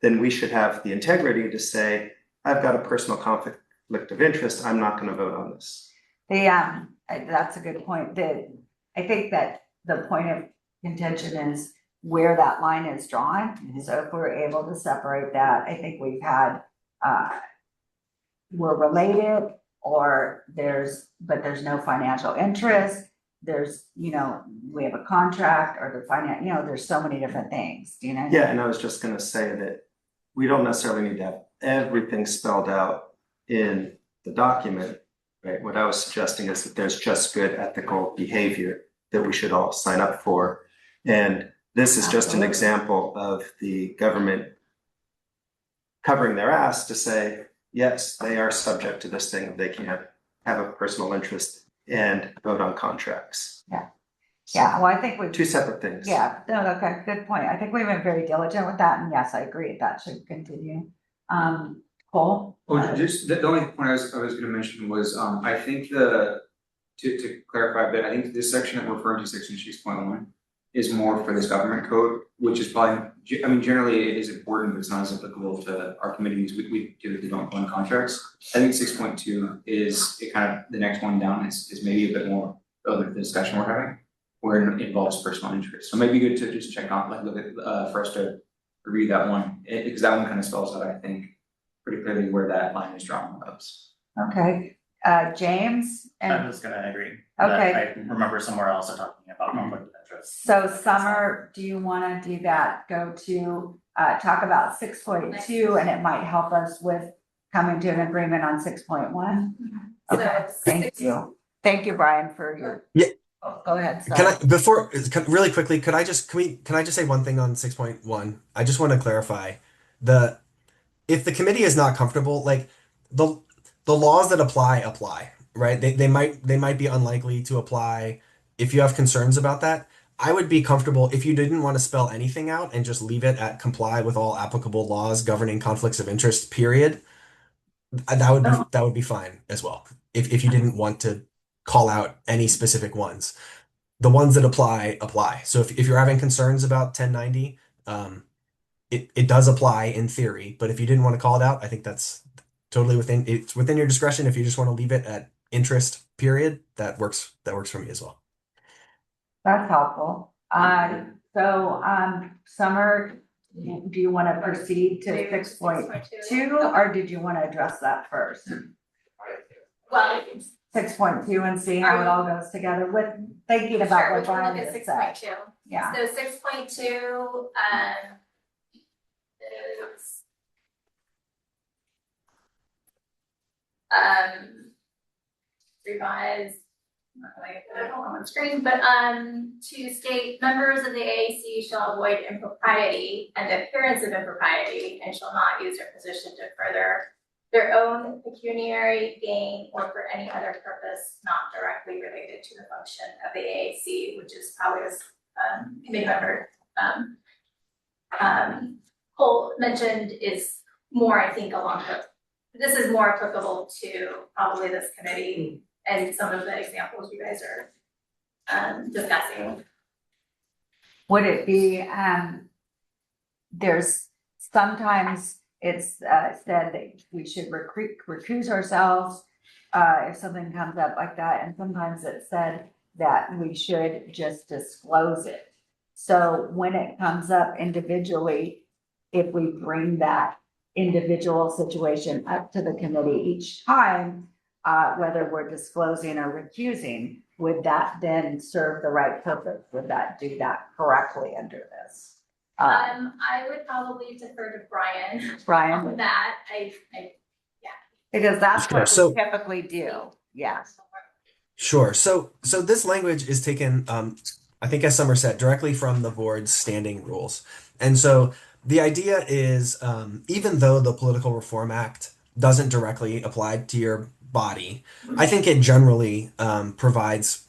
then we should have the integrity to say, I've got a personal conflict of interest, I'm not gonna vote on this.
That's a good point. I think that the point of contention is where that line is drawn. So if we're able to separate that, I think we've had, we're related, or there's no financial interest. there's, you know, we have a contract or the finance, you know, there's so many different things, do you know?
Yeah, and I was just gonna say that we don't necessarily need to have everything spelled out in the document, right? What I was suggesting is that there's just good ethical behavior that we should all sign up for. And this is just an
Absolutely.
example of the government covering their ass to say, yes, they are subject to this thing, they can't have a personal interest and vote on contracts.
Yeah.
So,
Yeah, well, I think we.
two separate things.
Yeah, no, okay, good point. I think we've been very diligent with that, and yes, I agree, that should continue. Cole?
Oh, just, the only point I was gonna mention was, I think to clarify a bit, I think this section that we're referring to, section 6.1, is more for this government code, which is probably, I mean, generally it is important, but it's not as applicable to our committees, we typically don't run contracts. I think 6.2 is, it kind of, the next one down is maybe a bit more relevant to the discussion we're having, where it involves personal interest. So maybe good to just check out, like, look at, for us to review that one, because that one kind of spells out, I think, pretty clearly where that line is drawn with us.
Okay, James?
I'm
And
just gonna agree.
Okay.
That I remember somewhere else talking about conflict of interest.
so Summer, do you wanna do that? Go to, talk about 6.2, and it might help us with coming to an agreement on 6.1?
So
Okay, thank you. Thank you, Brian, for your.
Yeah.
Oh, go ahead,
Can
sorry.
I really quickly? Can I just say one thing on 6.1? I just want to clarify the if the committee is not comfortable, like the the laws that apply, right? They might be unlikely to apply. If you have concerns about that, I would be comfortable if you didn't want to spell anything out and just leave it at comply with all applicable laws governing conflicts of interest, period. That would be fine as well. If you didn't want to call out any specific ones, the ones that apply. So if you're having concerns about 1090, it does apply in theory, but if you didn't want to call it out, I think that's totally within your discretion. If you just want to leave it at interest, period, that works for me as well.
That's helpful. Summer, do you wanna proceed to 6.2, or did you wanna address that first?
Well,
6.2 and see how it all goes together with thinking about
sure,
what
we can
Brian
look at
just
6.2.
said. Yeah,
So 6.2, is revised, I'm not gonna get it all on screen, but to state members of the AAC shall avoid impropriety and the appearance of impropriety and shall not use their position to further their own pecuniary gain or for any other purpose not directly related to the function of the AAC, which is probably as committee member Cole mentioned is more, I think, this is more applicable to probably this committee and some of the examples you guys are discussing.
would it be, there's sometimes it's said that we should recuse ourselves if something comes up like that, and sometimes it's said that we should just disclose it. So when it comes up individually, if we bring that individual situation up to the committee each time, whether we're disclosing or recusing, would that then serve the right purpose? Would that do that correctly under this?
I would probably defer to Brian
Brian,
on that.
because that's
Sure.
what
So-
we typically do, yeah.
Sure. So this language is taken, I think, as Summer said, directly from the board's standing rules. And so the idea is, even though the Political Reform Act doesn't directly apply to your body, I think it generally provides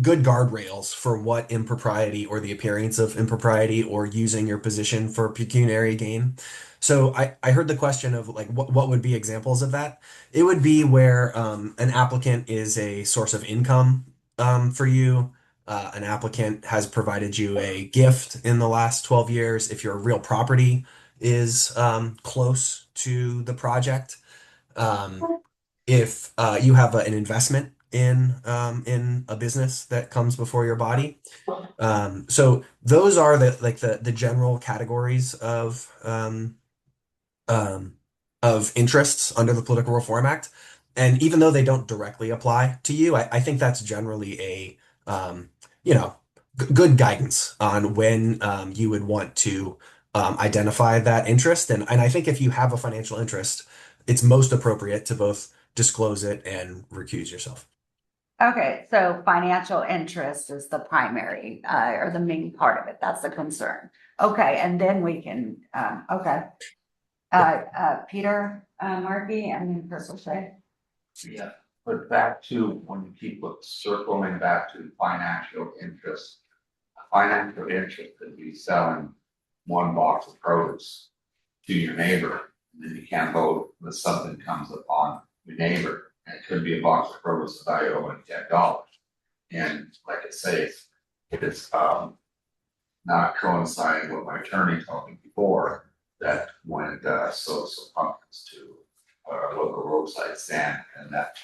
good guardrails for what impropriety or the appearance of impropriety or using your position for pecuniary gain. So I heard the question of like what would be examples of that? It would be where an applicant is a source of income for you. An applicant has provided you a gift in the last 12 years. If your real property is close to the project. If you have an investment in a business that comes before your body. So those are the general categories of interests under the Political Reform Act. And even though they don't directly apply to you, I think that's generally you know, good guidance on when you would want to identify that interest. And I think if you have a financial interest, it's most appropriate to both disclose it and recuse yourself.
Okay, so financial interest is the primary, or the main part of it. That's the concern. Okay, and then we can, okay. Peter, Markey, and then Crystal Shay.
Yeah, but back to when you keep circling back to financial interest. A financial interest could be selling one box of produce to your neighbor, and then you can't vote when something comes upon your neighbor. And it could be a box of produce value of only $10. And like I say, it's not coinciding with my attorney told me before that when sold some pumpkins to our local roadside stand, and that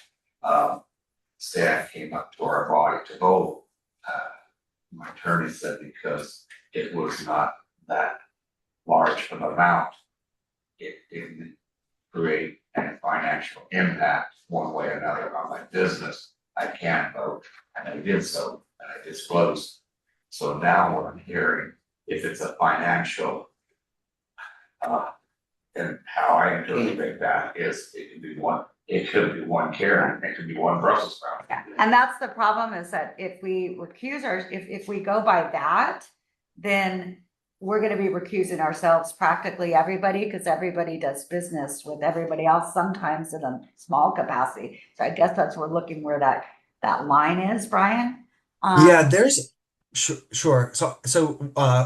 stand came up to our body to vote. My attorney said because it was not that large of an amount, it didn't create any financial impact one way or another on my business. I can vote, and I did so, and I disclosed. So now what I'm hearing, if it's a financial, and how I interpret that is it could be one carrot, it could be one Brussels sprout.
Yeah, and that's the problem is that if we recuse if we go by that, then we're gonna be recusing ourselves practically everybody, because everybody does business with everybody else, sometimes in a small capacity. So I guess that's we're looking where that line is, Brian.
Yeah, there's sure. So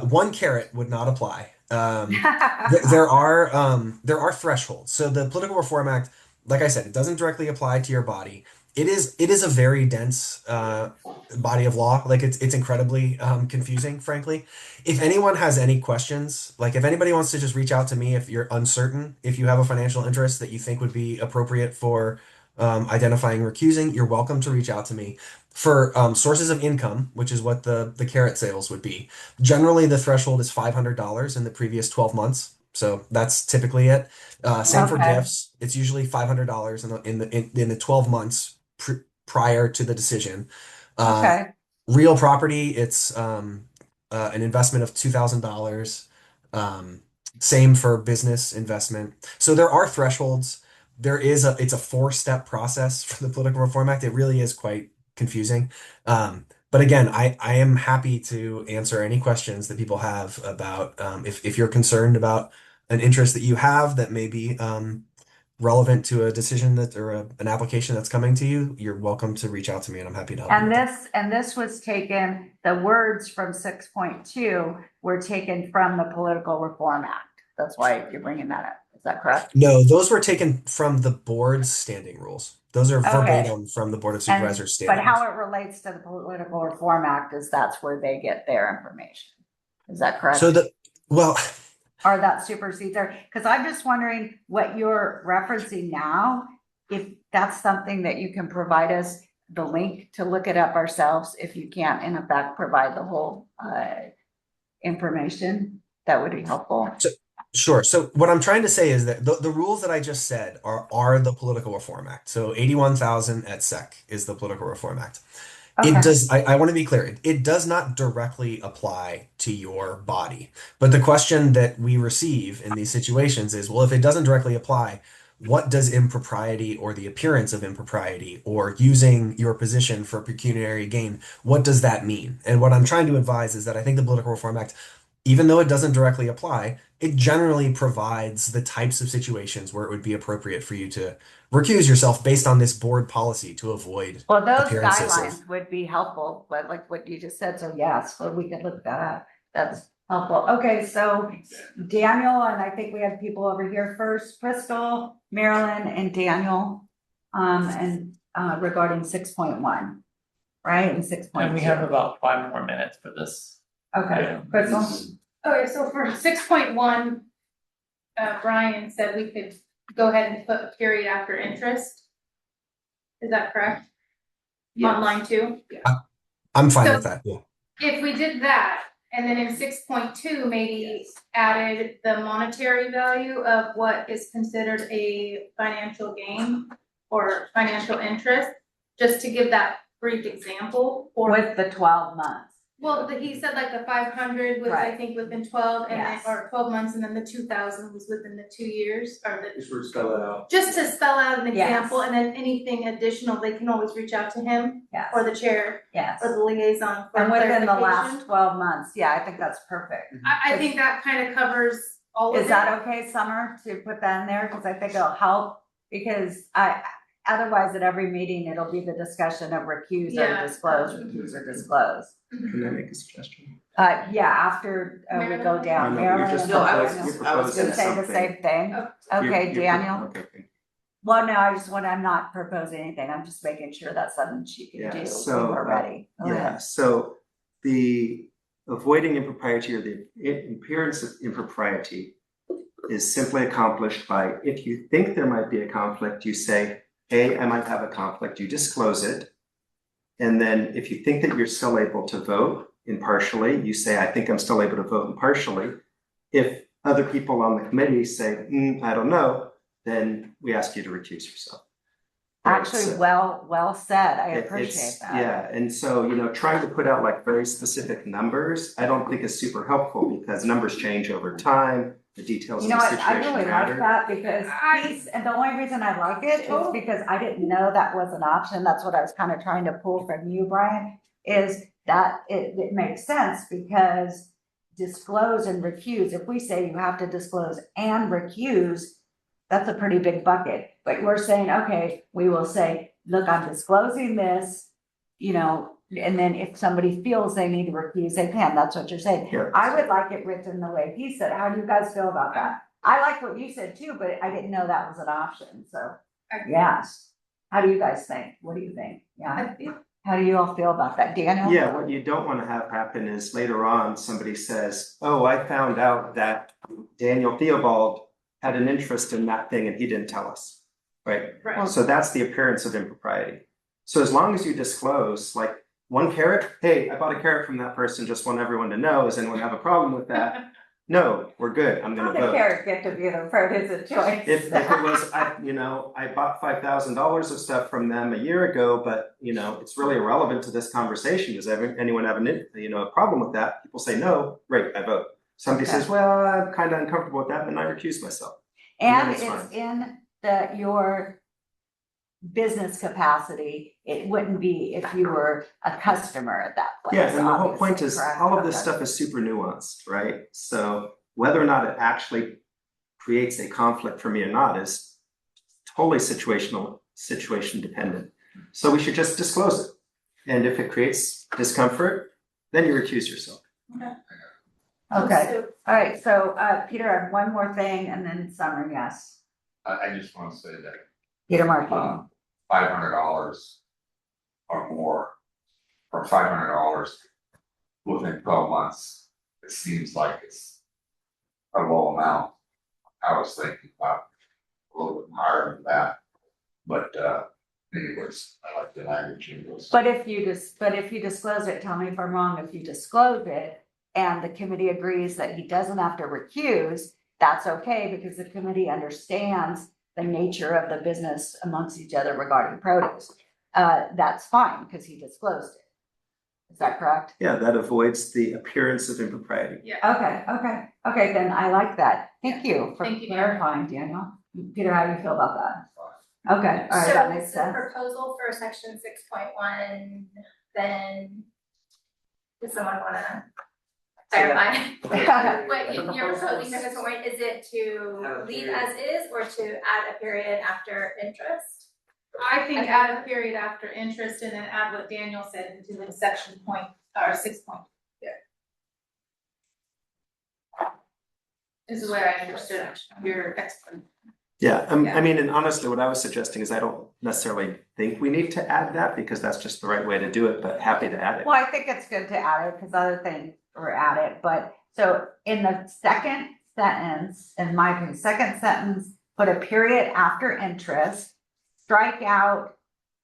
one carrot would not apply. There are thresholds. So the Political Reform Act, like I said, it doesn't directly apply to your body. It is a very dense body of law. Like it's incredibly confusing, frankly. If anyone has any questions, like if anybody wants to just reach out to me if you're uncertain, if you have a financial interest that you think would be appropriate for identifying recusing, you're welcome to reach out to me. For sources of income, which is what the carrot sales would be, generally the threshold is $500 in the previous 12 months. So that's typically it. Same for
Okay.
gifts. It's usually $500 in the 12 months prior to the decision.
Okay,
Real property, it's an investment of $2,000. Same for business investment. So there are thresholds. It's a four-step process for the Political Reform Act. It really is quite confusing. But again, I am happy to answer any questions that people have about if you're concerned about an interest that you have that may be relevant to a decision an application that's coming to you, you're welcome to reach out to me and I'm happy to help you
and
with that.
this was taken, the words from 6.2 were taken from the Political Reform Act. That's why you're bringing that up. Is that correct?
No, those were taken from the board's standing rules. Those are
Okay.
verbatim from the Board of Supervisors
But
standing
how
rules.
it relates to the Political Reform Act is that's where they get their information. Is that correct?
Well,
Or that supersedes there? Because I'm just wondering what you're referencing now, if that's something that you can provide us the link to look it up ourselves, if you can't in effect provide the whole information, that would be helpful.
sure. So what I'm trying to say is that the rules that I just said are the Political Reform Act. So 81,000 at SEC is the Political Reform Act.
Okay.
It does, I want to be clear, it does not directly apply to your body. But the question that we receive in these situations is, well, if it doesn't directly apply, what does impropriety or the appearance of impropriety or using your position for pecuniary gain, what does that mean? And what I'm trying to advise is that I think the Political Reform Act, even though it doesn't directly apply, it generally provides the types of situations where it would be appropriate for you to recuse yourself based on this board policy to avoid
Well, those
appearances
guidelines would be helpful, but like what you just said, so yes, so we could look that up. That's helpful. Okay, so Daniel, and I think we have people over here first, Crystal, Marilyn, and Daniel. Regarding 6.1, right? And 6.2.
And we have about 5 more minutes for this.
Okay, Crystal.
Okay, so for 6.1, Brian said we could go ahead and put a period after interest. Is that correct?
Yes.
On line 2?
I'm fine
So-
with that. Yeah.
If we did that, and then in 6.2, maybe added the monetary value of what is considered a financial gain or financial interest, just to give that brief example or.
With the 12 months.
Well, he said like the 500 was, I
Right.
think, within 12 and then,
Yes.
or 12 months, and then the 2,000 was within the 2 years, or the.
Just sort of spell it out.
Just to spell out an
Yes.
example, and then anything additional, they can always reach out to him
Yes.
or the chair
Yes.
or the liaison for
And within the
clarification.
last 12 months, yeah, I think that's perfect.
I think that kind of covers all of it.
Is that okay, Summer, to put that in there? Because I think it'll help, because otherwise at every meeting, it'll be the discussion of recuse or
Yeah.
disclose, recuse or disclose.
Can I make a suggestion?
Yeah, after we go down.
No, you're
Marilyn
just
and
No, I
Daniel.
was-
proposing, you're
I was
Gonna
proposing
say the
something.
same thing? Okay,
You're pro-
Daniel?
Okay, thank you.
Well, no, I'm not proposing anything. I'm just making sure that's something she can
Yeah,
do when
so,
we're ready. Go
Yeah,
ahead.
so the avoiding impropriety or the appearance of impropriety is simply accomplished by, if you think there might be a conflict, you say, hey, I might have a conflict, you disclose it. And then if you think that you're still able to vote impartially, you say, I think I'm still able to vote impartially. If other people on the committee say, I don't know, then we ask you to recuse yourself.
Actually,
So-
well said. I
it-
appreciate
it's-
that.
Yeah, and so, trying to put out like very specific numbers, I don't think is super helpful because numbers change over time, the details
You
of
know
the
what, I
situation
really
matter.
like that because and the only reason I like it is because I didn't know that was an option. That's what I was kind of trying to pull from you, Brian, is that it makes sense because disclose and recuse, if we say you have to disclose and recuse, that's a pretty big bucket. But we're saying, okay, we will say, look, I'm disclosing this, and then if somebody feels they need to recuse, they can. That's what you're saying.
Yeah.
I would like it written the way he said. How do you guys feel about that? I like what you said too, but I didn't know that was an option, so, yes. How do you guys think? What do you think? Yeah, how do you all feel about that? Daniel?
Yeah, what you don't want to have happen is later on, somebody says, oh, I found out that Daniel Theobald had an interest in that thing and he didn't tell us, right?
Right.
So that's the appearance of impropriety. So as long as you disclose, like, one carrot, hey, I bought a carrot from that person, just want everyone to know, does anyone have a problem with that? No, we're good, I'm gonna
The
vote.
carrot get to be the produce of choice.
If it was, I bought $5,000 of stuff from them a year ago, but, it's really irrelevant to this conversation, does anyone have a problem with that? People say no, great, I vote. Somebody
Okay.
says, well, I'm kind of uncomfortable with that, then I recuse myself. And
And
then it's
it's
fine.
in your business capacity. It wouldn't be if you were a customer at that place.
Yeah, and the whole point
obviously,
is,
correct?
all of this
Okay.
stuff is super nuanced, right? So whether or not it actually creates a conflict for me or not is totally situation dependent. So we should just disclose it. And if it creates discomfort, then you recuse yourself.
Okay, all right, so, Peter, I have one more thing and then Summer, yes.
I just want to say that
Peter Markey.
$500 or more, or $500 within 12 months, it seems like it's a low amount. I was thinking about a little bit higher than that, but anyways, I like the language in those.
But if you disclose it, tell me if I'm wrong, if you disclose it and the committee agrees that he doesn't have to recuse, that's okay because the committee understands the nature of the business amongst each other regarding produce. That's fine because he disclosed it. Is that correct?
Yeah, that avoids the appearance of impropriety.
Okay, then I like that. Thank you for
Thank you,
clarifying, Daniel. Peter, how do you feel about that? Okay, all right,
So
that makes
the
sense.
proposal for section 6.1, then, does someone wanna clarify? What you're proposing for this one, is it to leave as is or to add a period after interest?
I think add a period after interest and then add what Daniel said into the section point, or 6 point. Is the way I understood your explanation.
Yeah, I mean, and honestly, what I was suggesting is I don't necessarily think we need to add that because that's just the right way to do it, but happy to add it.
Well, I think it's good to add it because other things were added, but so in the second sentence, in my opinion, second sentence, put a period after interest, strike out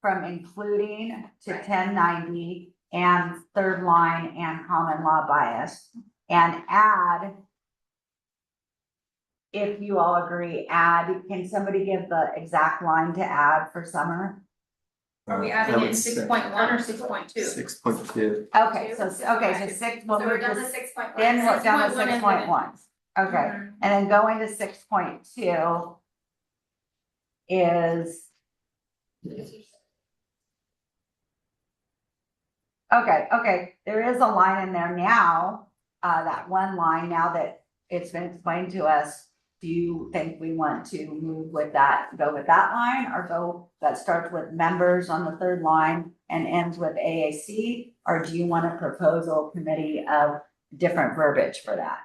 from including to 1090 and third line and common law bias, and add, if you all agree, can somebody give the exact line to add for Summer?
Are we
I
adding it
would
in
say
6.1 or 6.2?
6.2.
Okay, so six,
So we're
we'll
done
move
to
to,
6.1.
then we're down to
6.1 and
6.1. Okay,
Mhm.
and then going to 6.2 is, okay, there is a line in there now, that one line, now that it's been explained to us. Do you think we want to move with that, go with that line, or go, that starts with members on the third line and ends with AAC? Or do you want a proposal committee of different verbiage for that?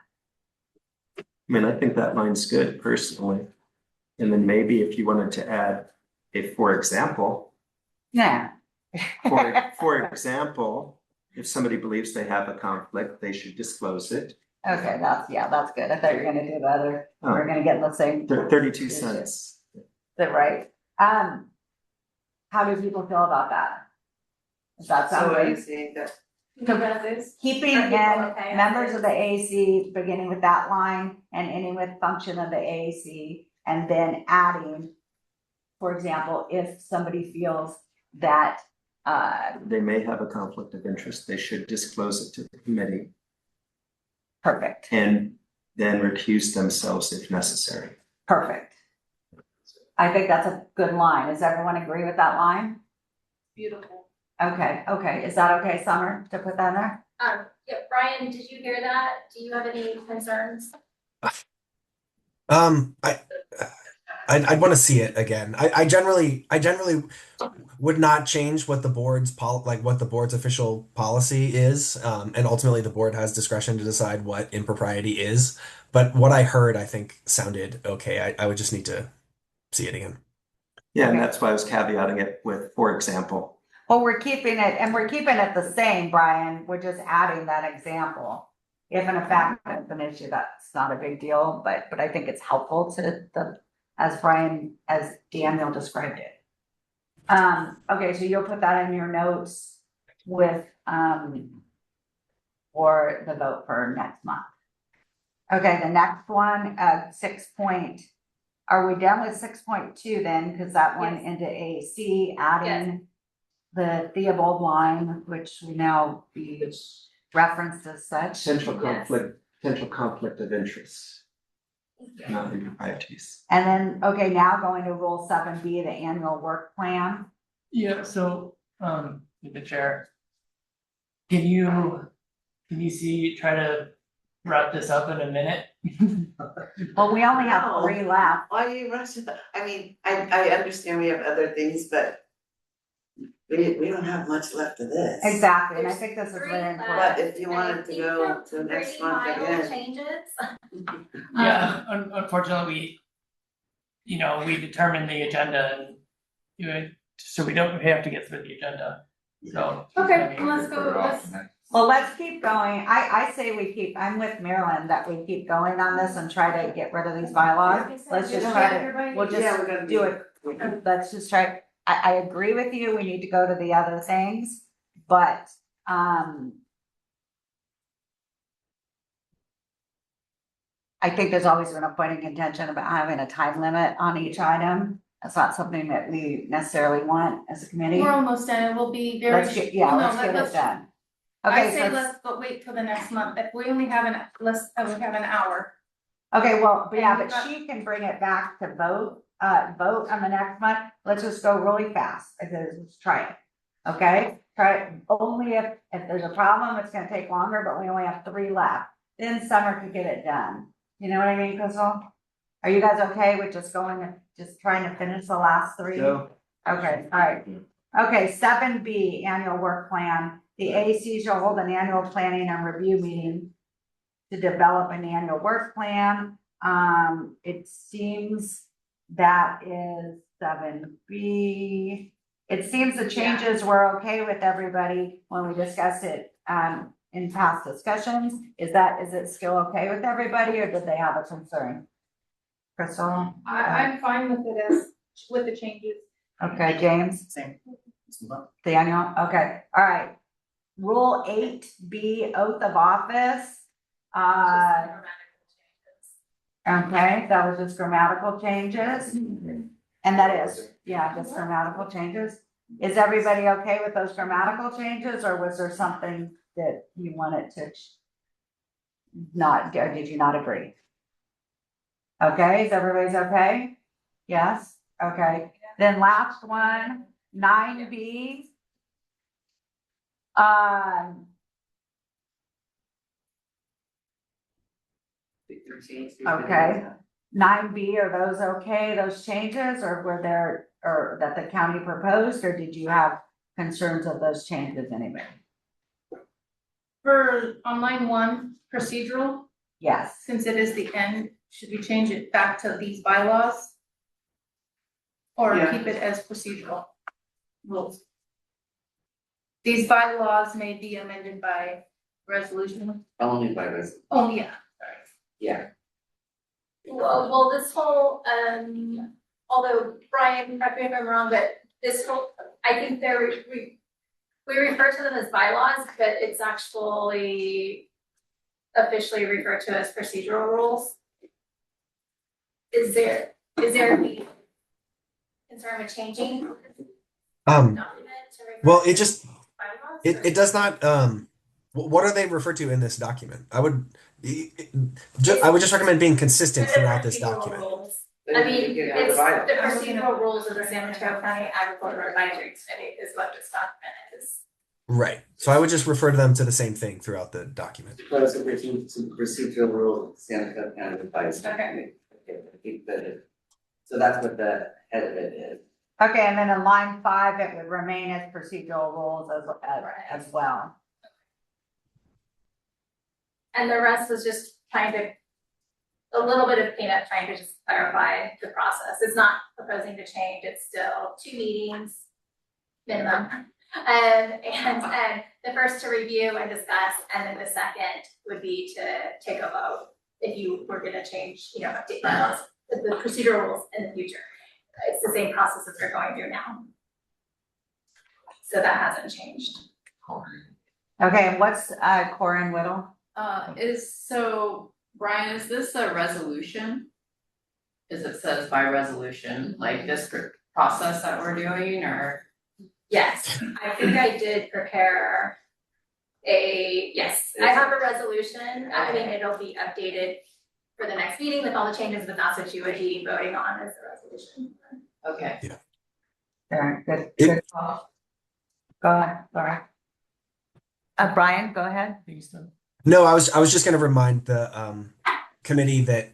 I mean, I think that line's good personally. And then maybe if you wanted to add a, for example,
Yeah.
for example, if somebody believes they have a conflict, they should disclose it.
Okay, that's good. I thought you were gonna do the other, we're gonna get the same.
32 cents.
Is that right? How do people feel about that? Does that
So
sound
are you
good?
saying that
Keeping
Are people
in
okay with
members
it?
of the AAC, beginning with that line and ending with function of the AAC, and then adding, for example, if somebody feels that,
They may have a conflict of interest, they should disclose it to the committee
perfect,
and then recuse themselves if necessary.
perfect. I think that's a good line. Does everyone agree with that line?
Beautiful.
Okay, is that okay, Summer, to put that in there?
Yeah, Brian, did you hear that? Do you have any concerns?
I'd want to see it again. I generally would not change what the board's what the board's official policy is. And ultimately the board has discretion to decide what impropriety is. But what I heard, I think sounded okay. I would just need to see it again.
Yeah, and
Okay.
that's why I was caveating it with, for example.
Well, we're keeping it the same, Brian. We're just adding that example. If in fact that's an issue, that's not a big deal, but I think it's helpful to as Daniel described it. Okay, so you'll put that in your notes with, for the vote for next month. Okay, the next one, are we done with 6.2 then? Cause that went into AAC, adding the Theobald line, which will now be referenced as such.
Potential conflict of interest. Not improprieties.
And then, okay, now going to Rule 7B, the annual work plan.
Yeah, so, the chair. Can you try to wrap this up in a minute?
Well, we only have 3 left.
why do you rush it? I mean, I understand we have other things, but we don't have much left of this.
Exactly, and I think this is
Three
very
left.
important.
But if you wanted to go to next month
Pretty mild
again.
changes.
Yeah, unfortunately, we determined the agenda and, so we don't have to get through the agenda, so.
Okay, well, let's go,
Well, let's keep going. I say I'm with Marilyn that we keep going on this and try to get rid of these bylaws. Let's just try to, we'll
Yeah,
just
we're gonna
do it. Let's just try, I agree with you, we need to go to the other things, but, I think there's always been a point in contention about having a time limit on each item. That's not something that we necessarily want as a committee.
we're almost done, it will be very.
Let's get,
well, no,
let's get it done.
I
Okay,
say
so,
let's go wait till the next month, if we only have we have an hour.
okay, well, but yeah,
And
but
we got-
she can bring it back to vote on the next month. Let's just go really fast, let's try it. Okay, try it only if there's a problem, it's gonna take longer, but we only have 3 left. Then Summer could get it done. You know what I mean, Crystal? Are you guys okay with just trying to finish the last 3?
So,
Okay, all right. Okay, 7B, annual work plan. The AAC shall hold an annual planning and review meeting to develop an annual work plan. It seems that is 7B. It seems the changes were okay with everybody when we discussed it, in past discussions. Is it still okay with everybody, or did they have a concern? Crystal?
I'm fine with it with the changes.
Okay, James?
Same.
Daniel? Okay, all right. Rule 8B, oath of office. Okay, that was just grammatical changes. And that is, yeah, just grammatical changes. Is everybody okay with those grammatical changes, or was there something that you wanted to not, or did you not agree? Okay, is everybody's okay? Yes, okay, then last one, 9B. Okay. 9B, are those okay, those changes, or were there, or that the county proposed, or did you have concerns of those changes anyway?
For on line 1, procedural,
Yes,
since it is the end, should we change it back to these bylaws? Or
Yeah.
keep it as procedural rules? These bylaws may be amended by resolution.
Only by resolution,
Oh, yeah.
yeah.
Well, this whole, although Brian, correct me if I'm wrong, but this whole, I think we refer to them as bylaws, but it's actually officially referred to as procedural rules. Is there any concern with changing document to refer
Well,
to
it just,
bylaws?
it does not, what are they referred to in this document? I would just recommend being consistent throughout this
Procedural
document.
rules. I mean,
Yeah,
it's
divide
the procedural rules of the San Mateo County Agricultural Advisory Committee is what this document is.
Right. So I would just refer to them to the same thing throughout the document.
Close the procedural rules of Santa Fe County Advisory
Okay.
Committee. Okay, keep that. So that's what the head of it is.
okay, and then in line 5, it would remain as procedural rules as well.
And the rest was just trying to, a little bit of cleanup, trying to just clarify the process. It's not proposing to change, it's still 2 meetings minimum. And the first to review and discuss, and then the second would be to take a vote if you were gonna change, update bylaws, the procedural rules in the future. It's the same process as we're going through now. So that hasn't changed.
Okay, and what's Corin Whittle?
Brian, is this a resolution? As it says by resolution, like this process that we're doing, or?
Yes, I think I did prepare yes, I have a resolution. I mean, it'll be updated for the next meeting with all the changes, but that's what you would be voting on as a resolution.
Okay.
Very good call. Go ahead, sorry. Brian, go ahead.
No, I was just going to remind the committee that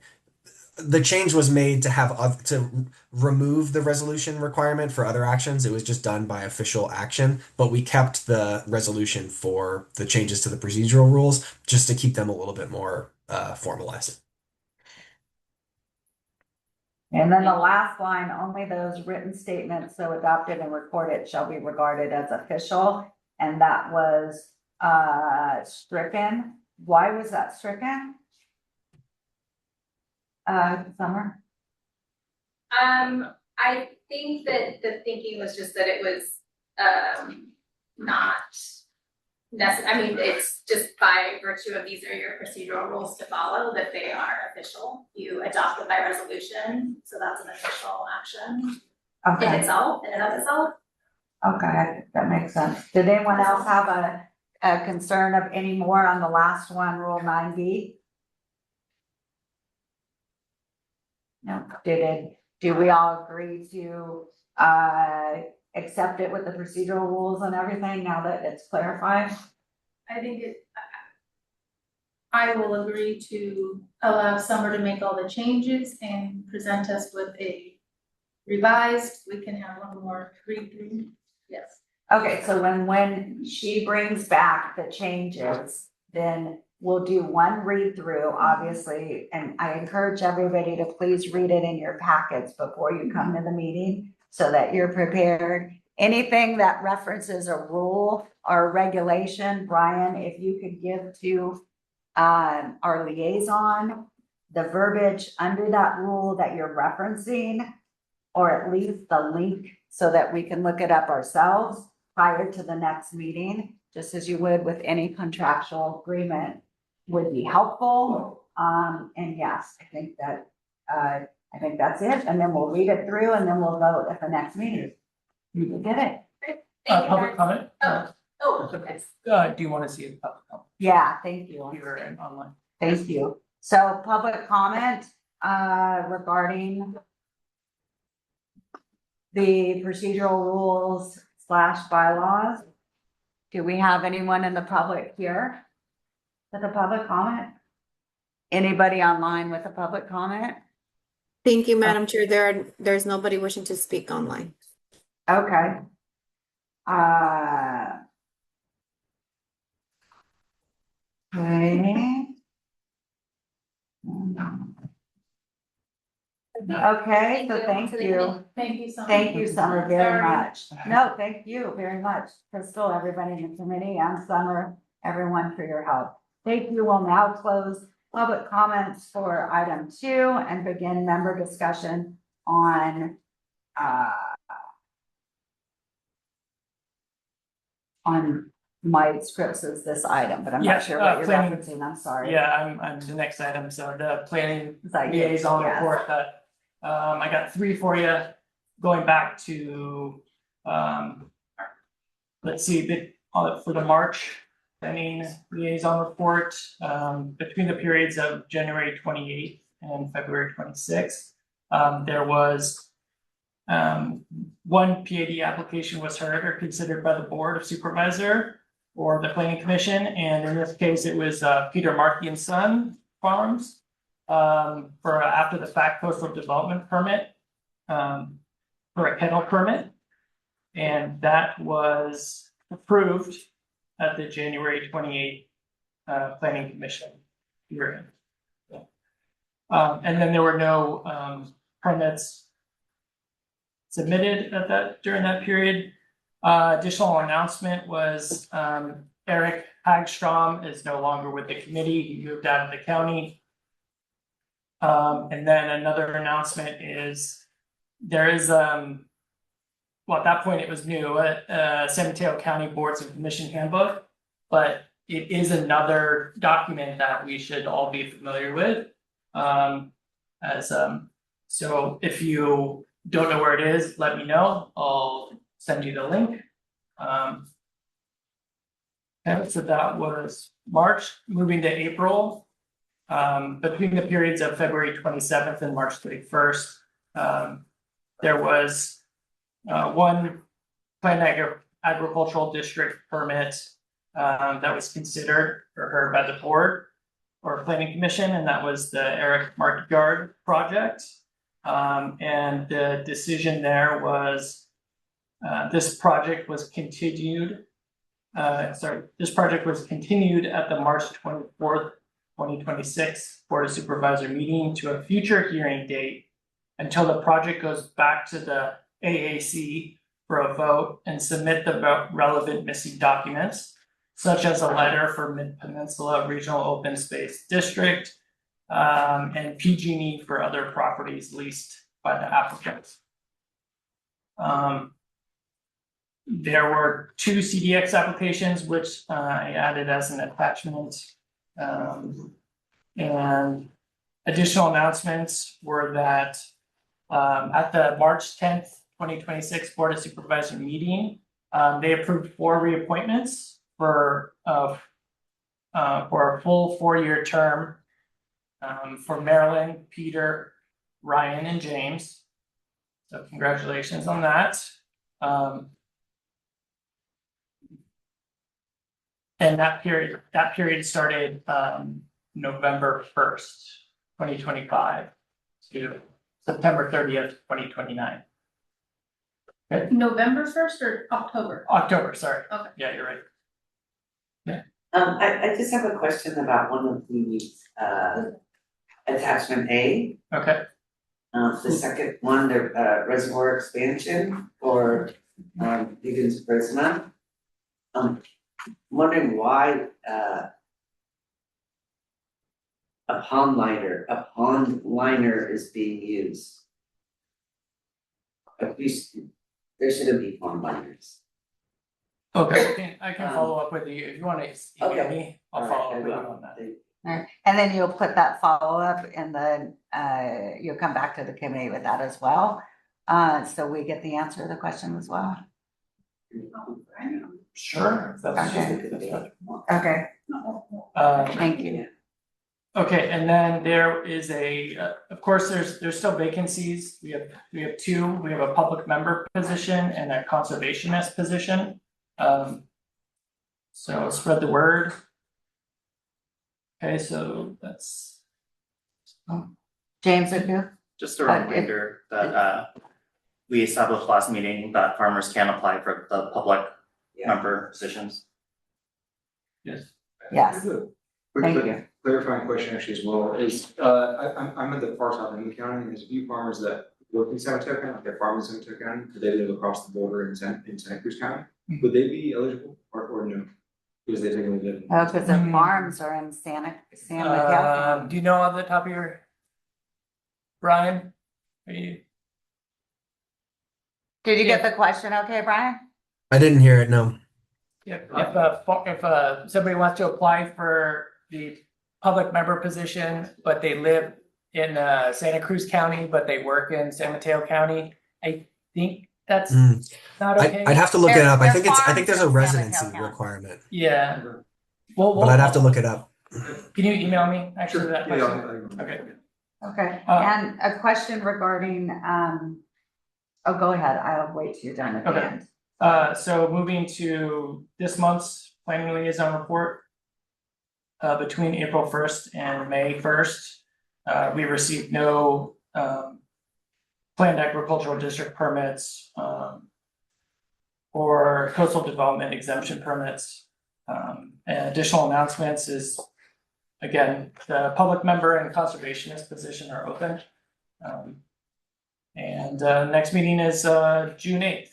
the change was made to have to remove the resolution requirement for other actions. It was just done by official action, but we kept the resolution for the changes to the procedural rules just to keep them a little bit more formalized.
And then the last line, only those written statements so adopted and recorded shall be regarded as official. And that was stricken. Why was that stricken? Summer?
I think that the thinking was just that it was not necessary. I mean, it's just by virtue of these are your procedural rules to follow that they are official. You adopt it by resolution, so that's an official action in
Okay,
itself, in and of itself.
okay, that makes sense. Did anyone else have a concern of any more on the last one, Rule 9B? No, do we all agree to accept it with the procedural rules and everything now that it's clarified?
I think I will agree to allow Summer to make all the changes and present us with a revised, we can have one more read through. Yes.
Okay, so when she brings back the changes, then we'll do one read through, obviously, and I encourage everybody to please read it in your packets before you come to the meeting so that you're prepared. Anything that references a rule or regulation, Brian, if you could give to our liaison the verbiage under that rule that you're referencing, or at least the link so that we can look it up ourselves prior to the next meeting, just as you would with any contractual agreement, would be helpful. And yes, I think that's it. And then we'll read it through and then we'll vote at the next meeting. You can get it.
Thank you,
Public
guys.
comment?
Oh, okay.
Do you wanna see a public comment
Yeah, thank you.
here and online?
Thank you. So public comment, regarding the procedural rules / bylaws. Do we have anyone in the public here with a public comment? Anybody online with a public comment?
Thank you, Madam Chair. There's nobody wishing to speak online.
Okay. Okay. Okay, so thank you.
Thank you so much.
Thank you, Summer, very
Sorry.
much. No, thank you very much, Crystal, everybody in the committee, and Summer, everyone for your help. Thank you. We'll now close public comments for item 2 and begin member discussion on my scripts as this item, but I'm
Yeah,
not sure what you're
planning.
referencing. I'm sorry.
Yeah, I'm the next item, so the planning
Is that you?
liaison
Yes.
report that, I got 3 for you, going back to, let's see, for the March planning liaison report, between the periods of January 28th and February 26th, there was, one PAD application was heard or considered by the Board of Supervisor or the Planning Commission, and in this case, it was, Peter Markey and Son Farms, for after the fact coastal development permit, for a kennel permit. And that was approved at the January 28th, Planning Commission hearing. And then there were no, permits submitted during that period. Additional announcement was, Eric Hagstrom is no longer with the committee. He moved out of the county. And then another announcement is there is, well, at that point it was new, San Mateo County Boards and Commission Handbook, but it is another document that we should all be familiar with. So if you don't know where it is, let me know. I'll send you the link. And so that was March, moving to April. Between the periods of February 27th and March 31st, there was one planned agricultural district permit that was considered or heard by the board or planning commission, and that was the Eric Market Yard project. And the decision there was this project was continued. This project was continued at the March 24th, 2026 Board of Supervisor meeting to a future hearing date until the project goes back to the AAC for a vote and submit the relevant missing documents, such as a letter for Mid-Peninsula Regional Open Space District, and PG&E for other properties leased by the applicant. There were 2 CDX applications, which I added as an attachment. And additional announcements were that at the March 10th, 2026 Board of Supervisor meeting, they approved 4 reappointments for a full 4-year term for Marilyn, Peter, Ryan, and James. So congratulations on that. And that period started November 1st, 2025 to September 30th, 2029.
November 1st or October?
October, sorry.
Okay.
Yeah, you're right.
I just have a question about one of these, attachment A.
Okay.
The second one, the reservoir expansion for Higgins Prisma. Wondering why a pond liner is being used. At least there shouldn't be pond liners.
Okay, I can follow up with you if you want to email me. I'll follow up with you on that.
And then you'll put that follow-up and then you'll come back to the committee with that as well. So we get the answer to the question as well.
Sure, if that's
Okay,
Um,
thank you.
okay, and then there is of course, there's still vacancies. We have two. We have a public member position and a conservationist position. So spread the word. Okay, so that's.
James, if you,
Just a
Okay.
reminder that we established last meeting that farmers can apply for the public member positions.
Yes.
yes,
Quick
thank you.
clarifying question actually as well is, I'm at the far south end of the county, and there's a few farmers that work in San Mateo County, they're farmers in San Mateo County, but they live across the border in Santa Cruz County. Would they be eligible or no? Because they technically live.
Oh, because the farms are in San Mateo.
Do you know off the top of your? Brian, are you?
Did you get the question okay, Brian?
I didn't hear it. No.
If somebody wants to apply for the public member position, but they live in Santa Cruz County, but they work in San Mateo County, I think that's not okay.
I'd have to look it up. I
Their
think there's a
farms in San Mateo
residency
County.
requirement,
Yeah. Well,
but I'd have to look it up.
Can you email me actually that
Yeah,
question?
I'll-
Okay.
Okay,
Uh,
and a question regarding, oh, go ahead, I'll wait till you're done at the
Okay.
end.
So moving to this month's planning liaison report. Between April 1st and May 1st, we received no planned agricultural district permits or coastal development exemption permits. And additional announcements is, again, the public member and conservationist position are open. And next meeting is June 8th.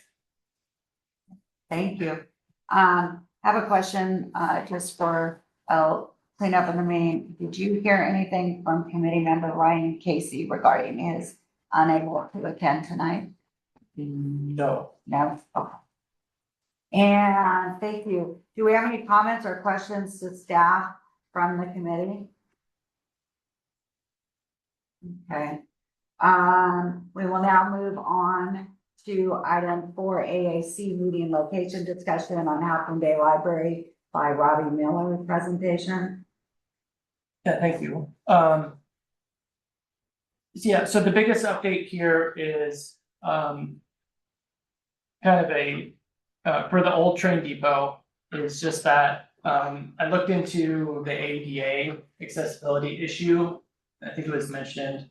Thank you. Have a question, just for, clean up in the meeting. Did you hear anything from committee member Ryan Casey regarding his unable to attend tonight?
No.
No? Okay. And thank you. Do we have any comments or questions to staff from the committee? Okay. We will now move on to item 4 AAC meeting location discussion on Half Day Library by Robbie Miller presentation.
Yeah, thank you. Yeah, so the biggest update here is kind of a for the old train depot is just that I looked into the ADA accessibility issue. I think it was mentioned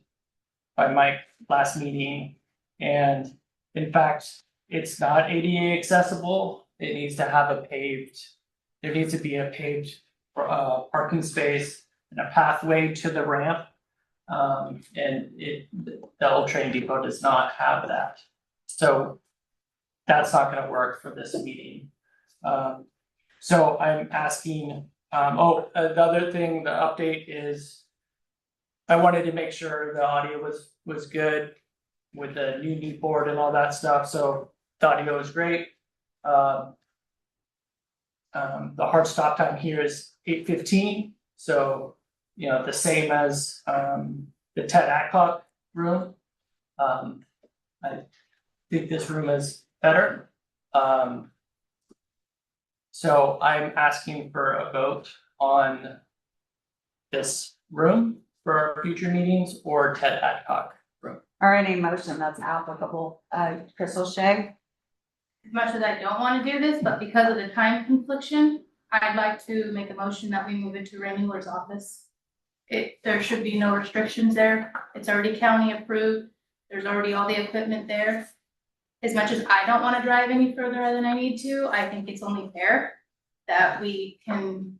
by Mike last meeting, and in fact, it's not ADA accessible. It needs to have there needs to be a paved parking space and a pathway to the ramp. And the old train depot does not have that. So that's not gonna work for this meeting. So I'm asking, the other thing, the update is I wanted to make sure the audio was good with the new knee board and all that stuff, so the audio is great. The hard stop time here is 8:15, so you know, the same as the Ted Adcock room. I think this room is better. So I'm asking for a vote on this room for our future meetings or Ted Adcock room.
Or any motion that's applicable, Crystal Shea?
As much as I don't wanna do this, but because of the time confliction, I'd like to make a motion that we move into Randy Moore's office. There should be no restrictions there. It's already county approved. There's already all the equipment there. As much as I don't wanna drive any further than I need to, I think it's only fair that we can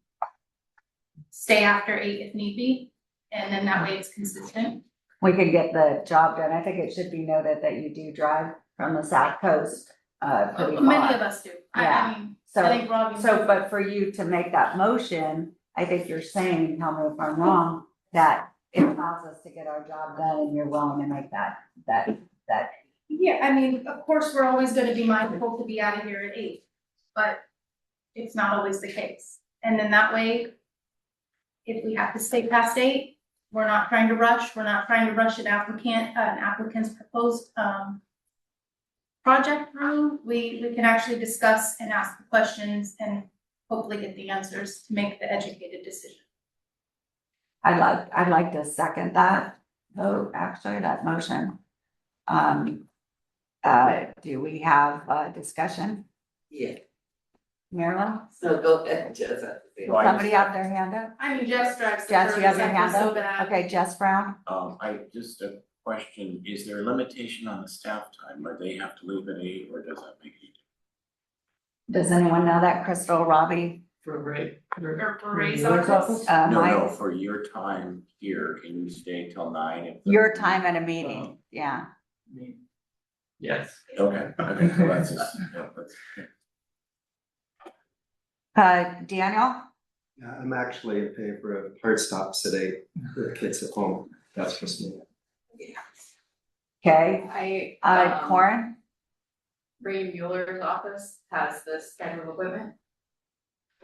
stay after 8 if need be, and then that way it's consistent.
We could get the job done. I think it should be noted that you do drive from the South Coast, pretty far.
Many of us do.
Yeah.
I mean, I
So,
think Robbie.
but for you to make that motion, I think you're saying, tell me if I'm wrong, that it allows us to get our job done and you're willing to make that.
Yeah, I mean, of course, we're always gonna be mindful to be out of here at 8, but it's not always the case. And then that way, if we have to stay past 8, we're not trying to rush, an applicant's proposed project room, we can actually discuss and ask the questions and hopefully get the answers to make the educated decision.
I'd like to second that vote, actually, that motion. Do we have a discussion?
Yeah,
Marilyn?
so go ahead, Jess.
Somebody have their hand up?
I mean, Jess drives the
Jess, you have your
service, I
hand
feel so
up?
bad.
Okay, Jess Brown?
I just a question, is there a limitation on the staff time, or they have to leave at 8, or does that make any?
Does anyone know that? Crystal, Robbie?
For Ray.
Or for Ray's
Yours
office?
No,
Mike?
for your time here, can you stay till 9 if?
Your time at a meeting, yeah.
Yes.
Okay, well, that's just, yeah, that's.
Daniel?
Yeah, I'm actually in favor of hard stops at 8 with kids at home. That's just me.
Okay,
I,
Corin?
Ray Mueller's office has this kind of equipment.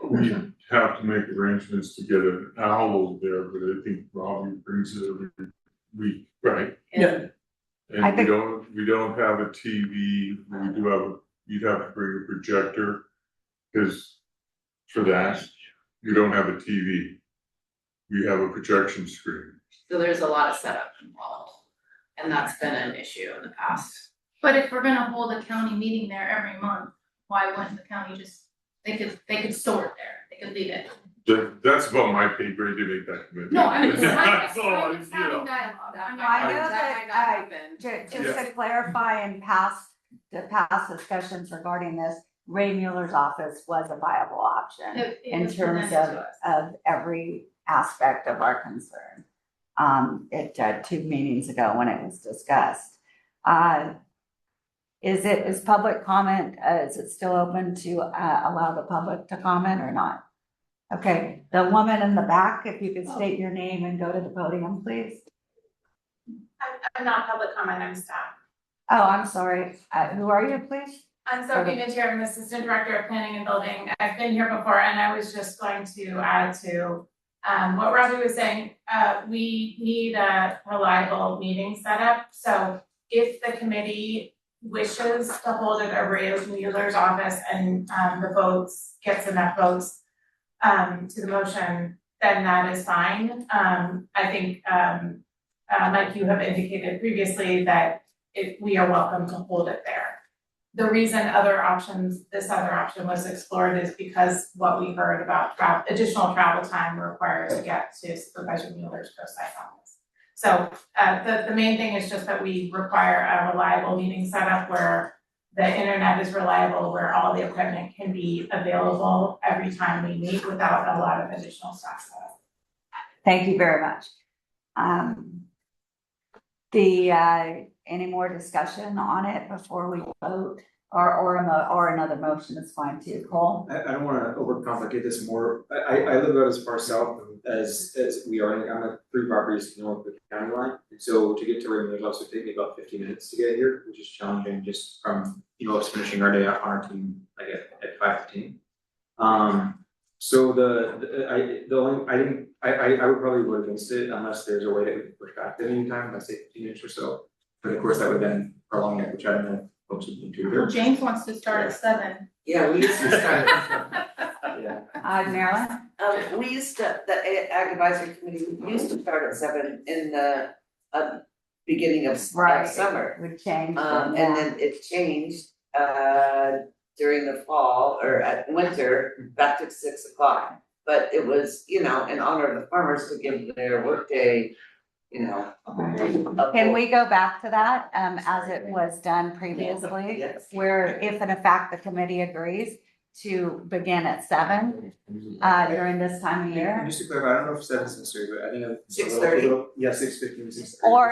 We have to make arrangements to get an owl there, but I think Robbie brings it every week, right?
Yeah.
I
And
think-
we don't have a TV, we do have, you'd have to bring a projector, cause for that, you don't have a TV. We have a projection screen.
So there's a lot of setup involved, and that's been an issue in the past.
But if we're gonna hold a county meeting there every month, why wouldn't the county just, they could store it there, they could leave it.
That's about my pay grade to make that commitment.
No, I'm just,
That's all,
I'm just
you know.
having that,
I know that, just to clarify and the past discussions regarding this, Ray Mueller's office was a viable option
it
in
was
terms
presented to us.
of every aspect of our concern. It 2 meetings ago when it was discussed. Is public comment, is it still open to, allow the public to comment or not? Okay, the woman in the back, if you could state your name and go to the podium, please.
I'm not public comment, I'm staff.
Oh, I'm sorry. Who are you, please?
I'm Sophie Mateo, I'm Assistant Director of Planning and Building. I've been here before and I was just going to add to what Robbie was saying. We need a reliable meeting setup. So if the committee wishes to hold it at Ray Mueller's office and the votes, gets enough votes to the motion, then that is fine. I think like you have indicated previously that we are welcome to hold it there. The reason this other option was explored is because what we heard about additional travel time required to get to Supervisor Mueller's pro-site office. So the main thing is just that we require a reliable meeting setup where the internet is reliable, where all the equipment can be available every time we meet without a lot of additional staff setup.
Thank you very much. Any more discussion on it before we vote? Or another motion is fine too. Cole?
I don't wanna overcomplicate this more. I live about as far south as we are. I'm at 3 properties north of the county line. And so to get to Raymond, also take me about 50 minutes to get here, which is challenging just from, us finishing our day on our team like at 5:15. So I would probably vote against it unless there's a way that we can push back at any time, let's say 15 minutes or so. But of course, that would then prolong it, which I don't know if folks would need to.
Well, James wants to start at 7.
Yeah, we used to start,
Yeah.
Marilyn?
we used to, the Ag Advisory Committee used to start at 7 in the beginning of summer.
Would change.
And then it changed during the fall or at winter back to 6 o'clock. But it was, in honor of the farmers to give their workday,
Can we go back to that, as it was done previously?
Yes.
Where if in fact the committee agrees to begin at 7, during this time of year?
And just to clarify, I don't know if 7 is necessary, but I think it's
6:30?
Yeah, 6:15, 6:30.
Or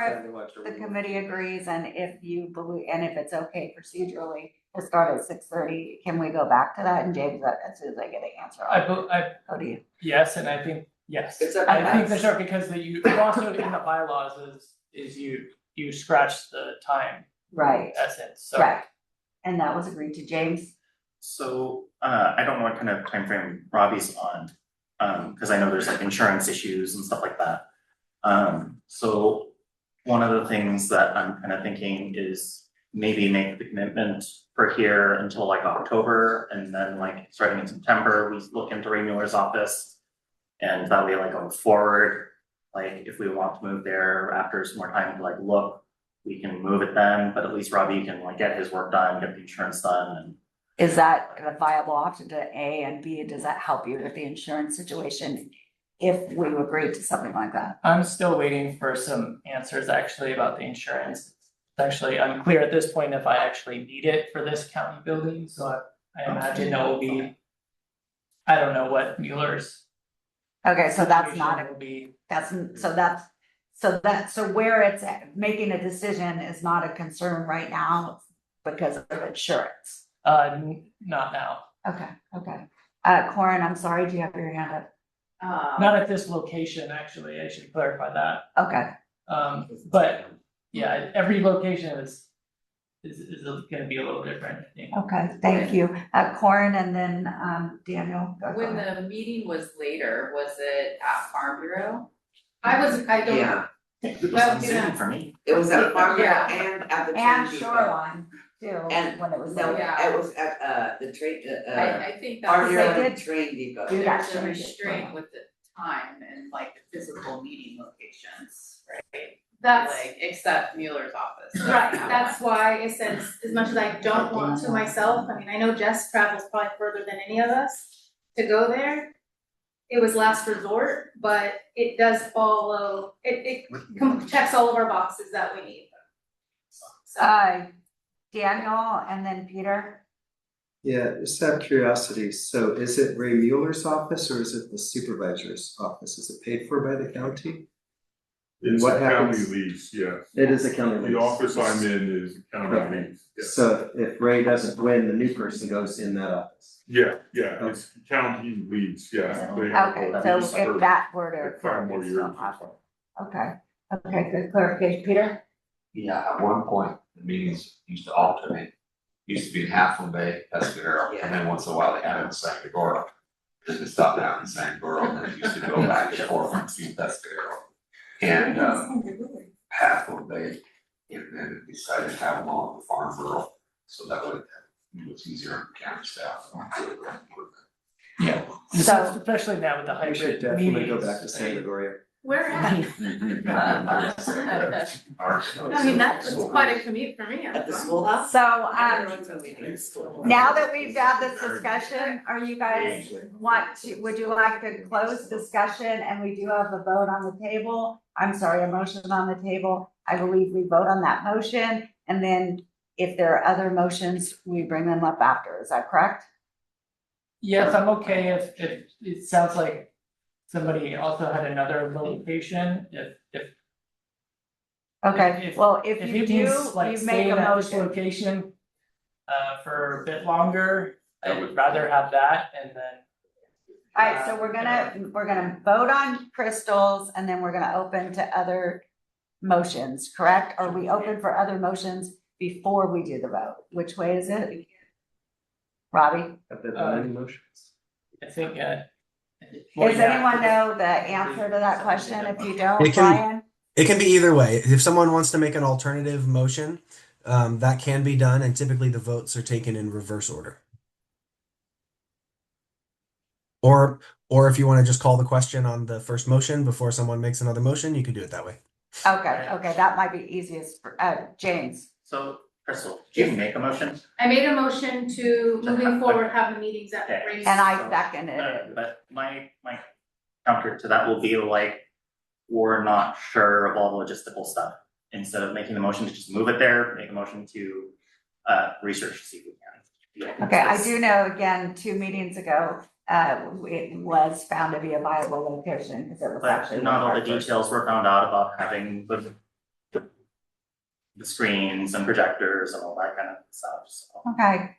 the committee agrees, and if you believe, and if it's okay procedurally to start at 6:30, can we go back to that? And James, as soon as I get an answer, I'll go to you.
Yes, and I think, yes.
It's up to
I think
us.
for sure, because also in the bylaws is you scratch the time
Right,
essence, so.
right. And that was agreed to, James?
So, I don't know what kind of timeframe Robbie's on, cause I know there's like insurance issues and stuff like that. So one of the things that I'm kind of thinking is maybe make the commitment for here until like October, and then like starting in September, we look into Ray Mueller's office. And that way, like going forward, like if we want to move there after some more time to like look, we can move it then, but at least Robbie can like get his work done, get the insurance done, and
Is that a viable option to A, and B, does that help you with the insurance situation if we agreed to something like that?
I'm still waiting for some answers actually about the insurance. It's actually unclear at this point if I actually need it for this county building, so I imagine it will be. I don't know what Mueller's
Okay, so that's
situation
not,
will be.
so where it's at, making a decision is not a concern right now because of insurance.
Not now,
Okay. Corin, I'm sorry, do you have your hand up?
not at this location, actually, I should clarify that.
Okay,
But yeah, every location is gonna be a little different, I think.
okay, thank you. Corin and then, Daniel. Go
When
ahead.
the meeting was later, was it at Farm Bureau?
I don't.
Yeah,
It was
Well,
on Zoom
yeah.
for me.
it was at Farm Bureau
Yeah.
and at the
And
train depot.
Shoreline too,
And
when it was
no,
there.
Yeah.
it was at the train,
I think
Farm
that's,
Bureau
They
and
did
train depot.
do that.
there's a restraint with the time and like the physical meeting locations, right?
That's
Like, except Mueller's office.
right, that's why I said, as much as I don't want to myself, I mean, I know Jess travels probably further than any of us to go there. It was last resort, but it does follow, it checks all of our boxes that we need. So,
Daniel and then Peter.
Yeah, just out of curiosity, so is it Ray Mueller's office or is it the supervisor's office? Is it paid for by the county?
It's
What
a county
happens-
lease, yeah.
It is a county lease.
The office I'm in is a county
Okay.
lease, yes.
So if Ray doesn't win, the new person goes in that office.
Yeah, it's county lease, yeah. They have
Okay,
a
so
lease
if
for
that were to
like
occur,
5 more
it's still
years.
possible. Okay, good clarification. Peter?
Yeah, at one point, the meetings used to alternate. Used to be in Half Bay, Pescadero, and then once in a while they had it in San Gregorio. Then it stopped out in San Gregorio, and then it used to go back and forth between Pescadero and Half Bay. And then it decided to have them all at the Farm Bureau, so that way it was easier on county staff.
Yeah,
So-
especially now with the
We should
hybrid
definitely
meetings.
go back to San Gregorio.
where at? I mean, that's quite a commute for me.
At the schoolhouse?
So,
Everyone's gonna be in the school.
now that we've had this discussion, are you guys would you like to close discussion and we do have a vote on the table? I'm sorry, a motion on the table. I believe we vote on that motion, and then if there are other motions, we bring them up after. Is that correct?
Yes, I'm okay if it sounds like somebody also had another location, if
Okay,
If-
well, if
if
you
it
do,
means like
you make
staying
a
at this
motion.
location for a bit longer, I
That
would
would-
rather have that and then.
Alright, so we're gonna vote on crystals and then we're gonna open to other motions, correct? Are we open for other motions before we do the vote? Which way is it? Robbie?
Have there been any motions?
I think
Does anyone know the answer to that question? If you don't,
It can-
Brian?
It can be either way. If someone wants to make an alternative motion, that can be done, and typically the votes are taken in reverse order. Or if you want to just call the question on the first motion before someone makes another motion, you can do it that way.
Okay, that might be easiest for, James.
So, Crystal, did you make a motion?
I made a motion to moving forward, have the meetings at
Okay.
Ray's.
And I seconded
No,
it.
but my counter to that will be like, we're not sure of all the logistical stuff. Instead of making the motion to just move it there, make a motion to research to see if we can.
Okay, I do know, again, 2 meetings ago, it was found to be a viable location because it was actually.
But not all the
one of our first-
details were found out about having the screens and projectors and all that kind of stuff, so.
Okay,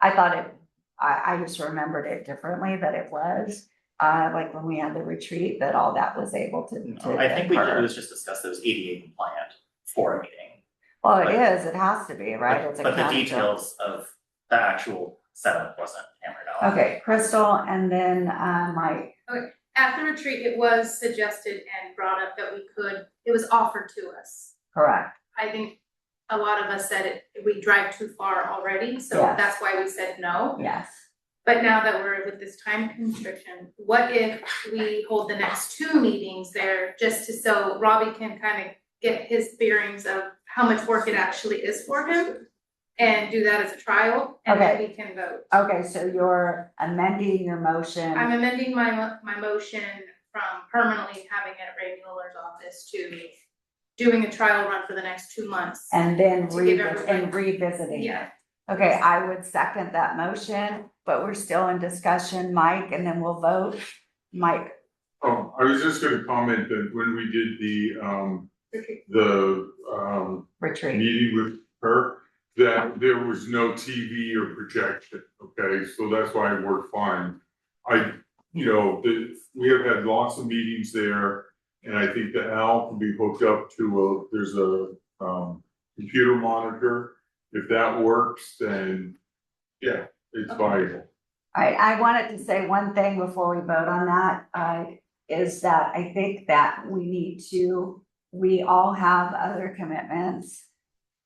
I thought I just remembered it differently, that it was, like when we had the retreat, that all that was able to.
No, I think we did was just discuss those ADA compliant for a meeting.
Well, it is, it has to be, right? It's a
But the
county job.
details of the actual setup wasn't hammered out.
Okay, Crystal, and then, Mike.
At the retreat, it was suggested and brought up that it was offered to us.
Correct.
I think a lot of us said we drive too far already, so
Yes.
that's why we said no.
Yes.
But now that we're with this time constriction, what if we hold the next 2 meetings there, just so Robbie can kind of get his bearings of how much work it actually is for him? And do that as a trial, and then we can vote.
Okay, so you're amending your motion.
I'm amending my motion from permanently having it at Ray Mueller's office to doing a trial run for the next 2 months.
And then
To give everybody-
revisiting it.
Yeah.
Okay, I would second that motion, but we're still in discussion, Mike, and then we'll vote. Mike,
Oh, I was just gonna comment that when we did the
retreat.
meeting with her, that there was no TV or projection, okay, so that's why it worked fine. We have had lots of meetings there, and I think the Al can be hooked up to there's a computer monitor. If that works, then yeah, it's viable.
I wanted to say one thing before we vote on that, is that I think that we all have other commitments.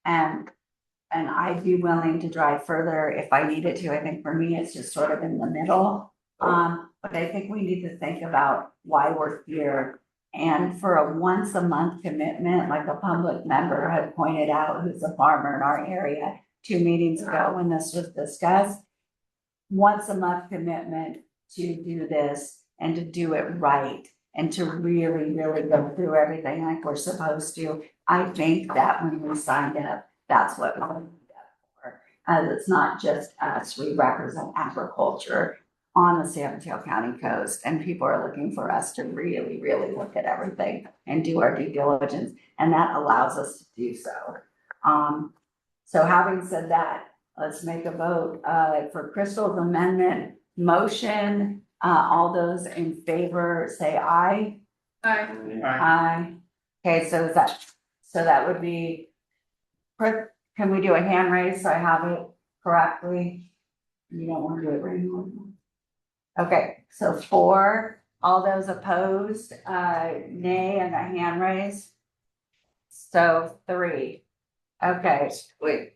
And I'd be willing to drive further if I needed to. I think for me, it's just sort of in the middle. But I think we need to think about why we're here. And for a once a month commitment, like a public member had pointed out, who's a farmer in our area 2 meetings ago when this was discussed. Once a month commitment to do this and to do it right and to really, really go through everything like we're supposed to. I think that when we signed up, that's what we're doing that for. It's not just us, we represent agriculture on the San Mateo County coast, and people are looking for us to really, really look at everything and do our due diligence, and that allows us to do so. So having said that, let's make a vote for Crystal's amendment motion. All those in favor say aye.
Aye.
Aye. Okay, so that would be, can we do a hand raise so I have it correctly? You don't want to do it right now. Okay, so 4, all those opposed, nay, and a hand raise. So 3. Okay,
Wait.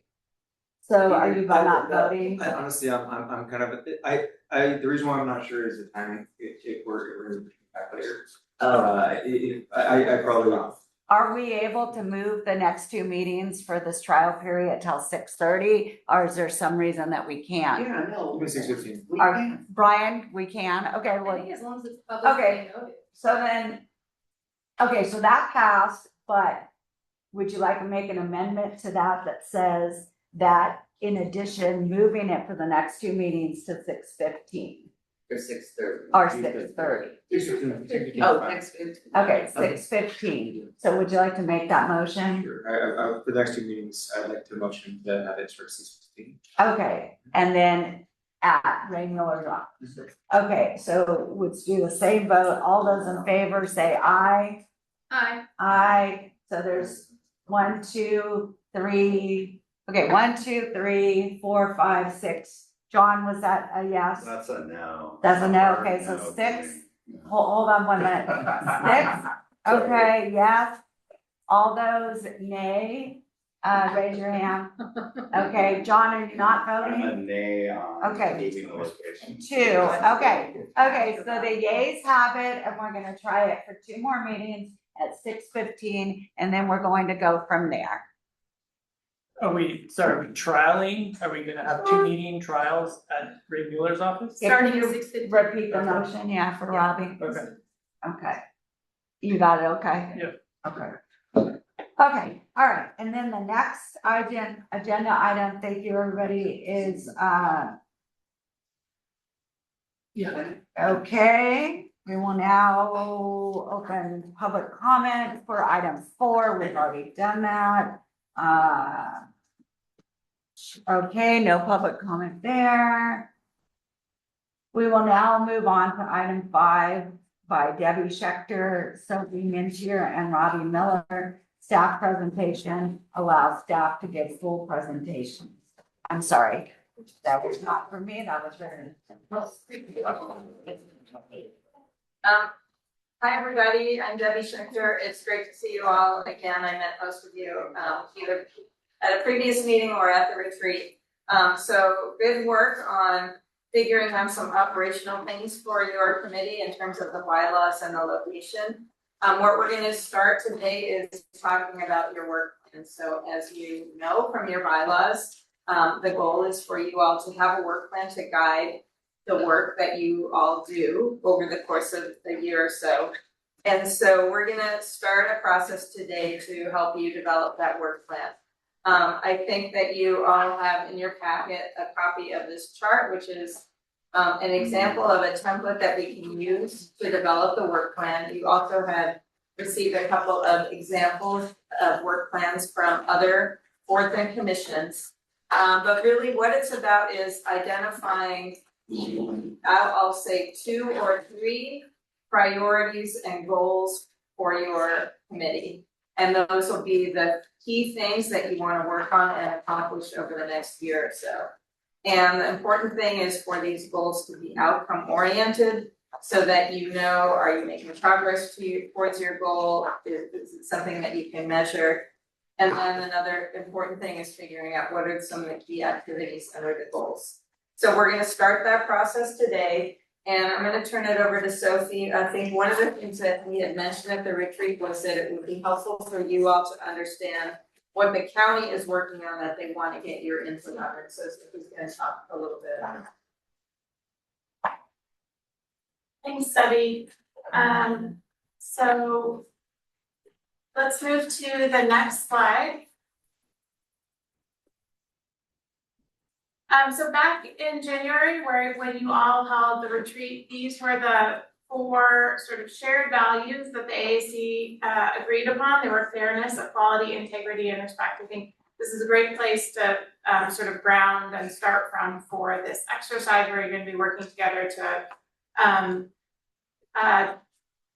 so are you not voting?
I honestly, I'm kind of, the reason why I'm not sure is the timing, if we're back later. I probably will.
Are we able to move the next 2 meetings for this trial period till 6:30, or is there some reason that we can't?
Yeah, no.
6:15.
Brian, we can, okay,
I
well,
think as long as it's publicly
Okay.
noted.
so then, okay, so that passed, but would you like to make an amendment to that says that in addition, moving it for the next 2 meetings to 6:15
Or 6:30.
or 6:30?
Oh, 6:15.
Okay, 6:15. So would you like to make that motion?
Sure, I, for the next 2 meetings, I'd like to motion to have it for 6:15.
Okay, and then at Ray Miller's office. Okay, so let's do the same vote. All those in favor say aye.
Aye.
Aye. So there's 1, 2, 3. Okay, 1, 2, 3, 4, 5, 6. John, was that a yes?
That's a no.
That's a no. Okay, so 6. Hold on 1 minute. 6. Okay, yes. All those nay, raise your hand. Okay, John, are you not
I'm a
voting?
nay on
Okay.
leaving the location.
2. Okay, so the yays have it, and we're gonna try it for 2 more meetings at 6:15, and then we're going to go from there.
Are we trialing? Are we gonna have 2 meeting trials at Ray Mueller's office?
Starting
If
at
you
6:15.
Repeat the motion, yeah, for Robbie.
Okay.
Okay. You got it, okay?
Yep.
Okay. Okay, all right, and then the next agenda item, thank you, everybody, is,
Yeah.
okay, we will now open public comment for item 4, we've already done that. Okay, no public comment there. We will now move on to item 5 by Debbie Schechter, Sophie Mintier, and Robbie Miller. Staff presentation allows staff to give full presentations. I'm sorry, that was not for me, that was very.
Hi, everybody. I'm Debbie Schechter. It's great to see you all again. I met most of you either
at a previous meeting or at the retreat. So good work on figuring out some operational things for your committee in terms of the bylaws and the location. What we're gonna start today is talking about your work plan. So as you know from your bylaws, the goal is for you all to have a work plan to guide the work that you all do over the course of the year or so. And so we're gonna start a process today to help you develop that work plan. I think that you all have in your packet a copy of this chart, which is an example of a template that we can use to develop the work plan. You also have received a couple of examples of work plans from other boards and commissions. But really what it's about is identifying, I'll say 2 or 3 priorities and goals for your committee. And those will be the key things that you want to work on and accomplish over the next year or so. And the important thing is for these goals to be outcome oriented so that you know, are you making progress towards your goal? Is it something that you can measure? And then another important thing is figuring out what are some of the key activities under the goals. So we're gonna start that process today, and I'm gonna turn it over to Sophie. I think one of the things that we had mentioned at the retreat was that it would be helpful for you all to understand what the county is working on that they want to get your input on it. So Sophie's gonna talk a little bit on it.
Thanks, Debbie. So let's move to the next slide. So back in January, when you all held the retreat, these were the 4 sort of shared values that the AAC agreed upon. They were fairness, equality, integrity, and respect. I think this is a great place to sort of ground and start from for this exercise where you're going to be working together to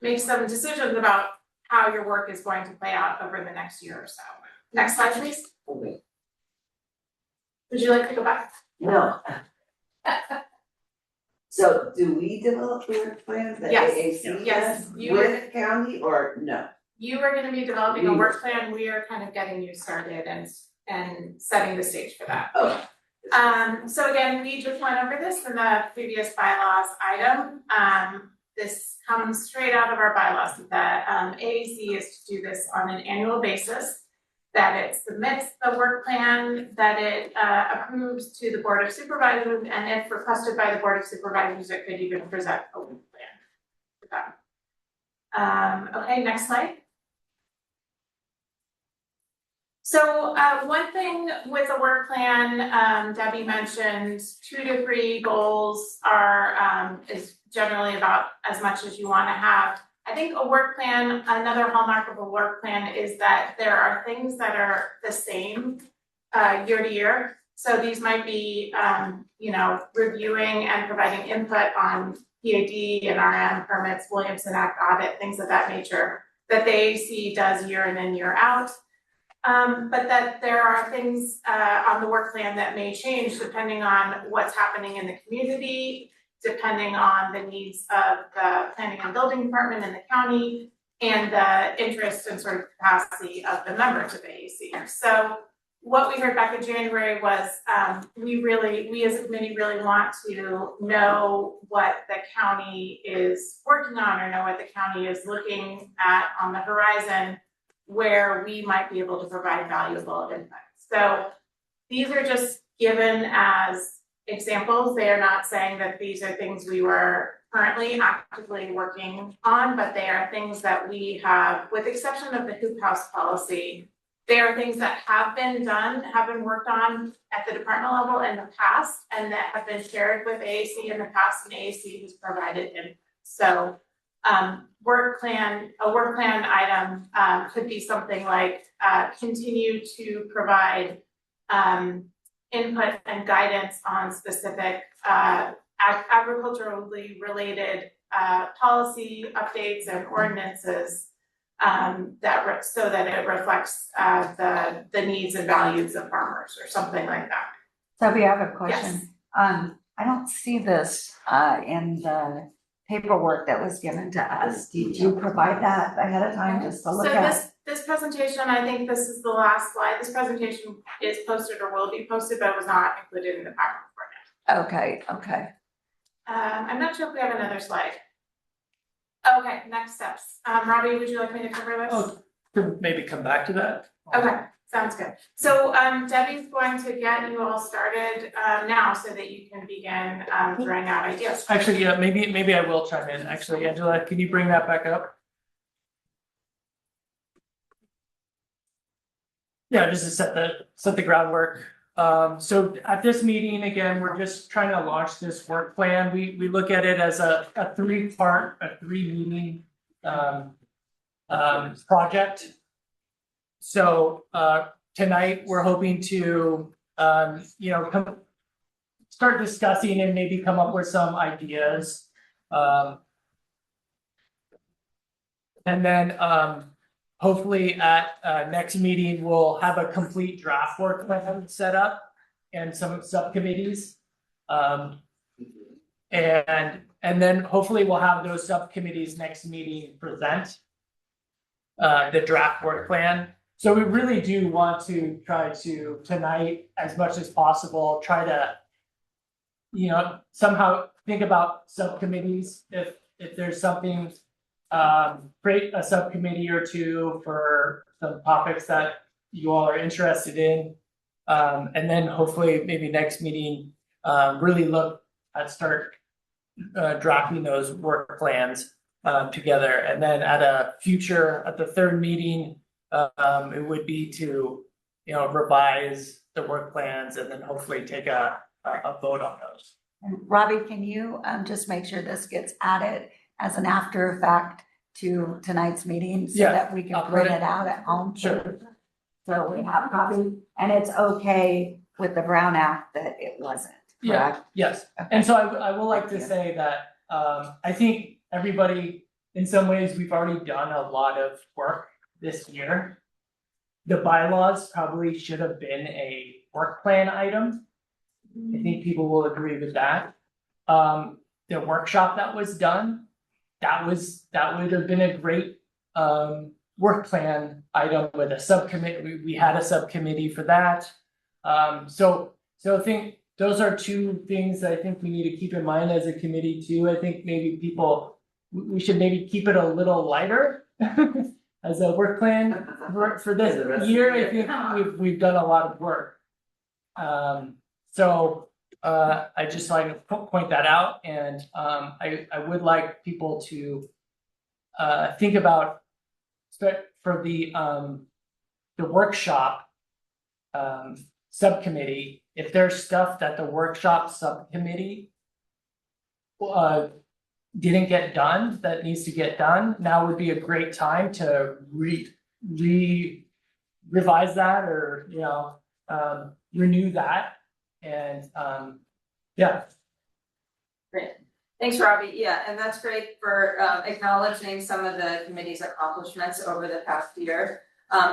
make some decisions about how your work is going to play out over the next year or so. Next slide, please.
Okay.
Would you like to go back?
No. So do we develop work plans, the
Yes.
AAC
Yes,
does,
you
with county or no?
You are gonna be developing a work plan. We are kind of getting you started and setting the stage for that.
Oh.
So again, we just went over this in the previous bylaws item. This comes straight out of our bylaws. The AAC is to do this on an annual basis, that it submits the work plan, that it approves to the Board of Supervisors, and if requested by the Board of Supervisors, it could even present a work plan for them. Okay, next slide. So one thing with a work plan, Debbie mentioned 2 to 3 goals is generally about as much as you want to have. I think a work plan, another hallmark of a work plan is that there are things that are the same year to year. So these might be, reviewing and providing input on PAD and RM permits, Williamson Act audit, things of that nature that the AAC does year in and year out. But that there are things on the work plan that may change depending on what's happening in the community, depending on the needs of the planning and building department in the county, and the interest and sort of capacity of the members of AAC. So what we heard back in January was we as a committee really want to know what the county is working on or know what the county is looking at on the horizon where we might be able to provide valuable input. So these are just given as examples. They are not saying that these are things we were currently actively working on, but they are things that we have, with the exception of the hoop house policy, they are things that have been done, have been worked on at the department level in the past, and that have been shared with AAC in the past, and AAC has provided input. So a work plan item could be something like continue to provide input and guidance on specific agriculturally related policy updates and ordinances so that it reflects the needs and values of farmers or something like that.
Sophie, I have a question.
Yes.
I don't see this in the paperwork that was given to us. Did you provide that ahead of time just to look at?
this presentation, I think this is the last slide. This presentation is posted or will be posted, but it was not included in the packet report.
Okay, okay.
I'm not sure if we have another slide. Okay, next steps. Robbie, would you like me to cover this?
Oh, could maybe come back to that.
Okay, sounds good. So Debbie's going to get you all started now so that you can begin throwing out ideas.
Actually, yeah, maybe I will chime in. Actually, Angela, can you bring that back up? Yeah, just to set the groundwork. So at this meeting, again, we're just trying to launch this work plan. We look at it as a 3-meeting project. So tonight, we're hoping to start discussing and maybe come up with some ideas. And then hopefully at next meeting, we'll have a complete draft work plan set up and some subcommittees. And then hopefully we'll have those subcommittees next meeting present the draft work plan. So we really do want to try to tonight, as much as possible, try to somehow think about subcommittees. If there's something, create a subcommittee or two for some topics that you all are interested in. And then hopefully maybe next meeting, really look at start drafting those work plans together. And then at the third meeting, it would be to, revise the work plans and then hopefully take a vote on those.
And Robbie, can you just make sure this gets added as an after effect to tonight's meeting so
Yeah,
that we can
I'll
print
put
it out at home?
Sure.
So we have copy, and it's okay with the Brown Act that it wasn't,
Yeah,
correct?
yes.
Okay.
And so I will like to say that I think everybody, in some ways, we've already done a lot of work this year. The bylaws probably should have been a work plan item. I think people will agree with that. The workshop that was done, that would have been a great work plan item with a subcommittee. We had a subcommittee for that. So I think those are two things that I think we need to keep in mind as a committee too. I think maybe we should maybe keep it a little lighter as a work plan for this year. I think we've done a lot of work. So I just like to point that out, and I would like people to think about for the workshop subcommittee, if there's stuff that the workshop subcommittee didn't get done that needs to get done, now would be a great time to revise that or renew that. And yeah.
Great. Thanks, Robbie. Yeah, and that's great for acknowledging some of the committee's accomplishments over the past year.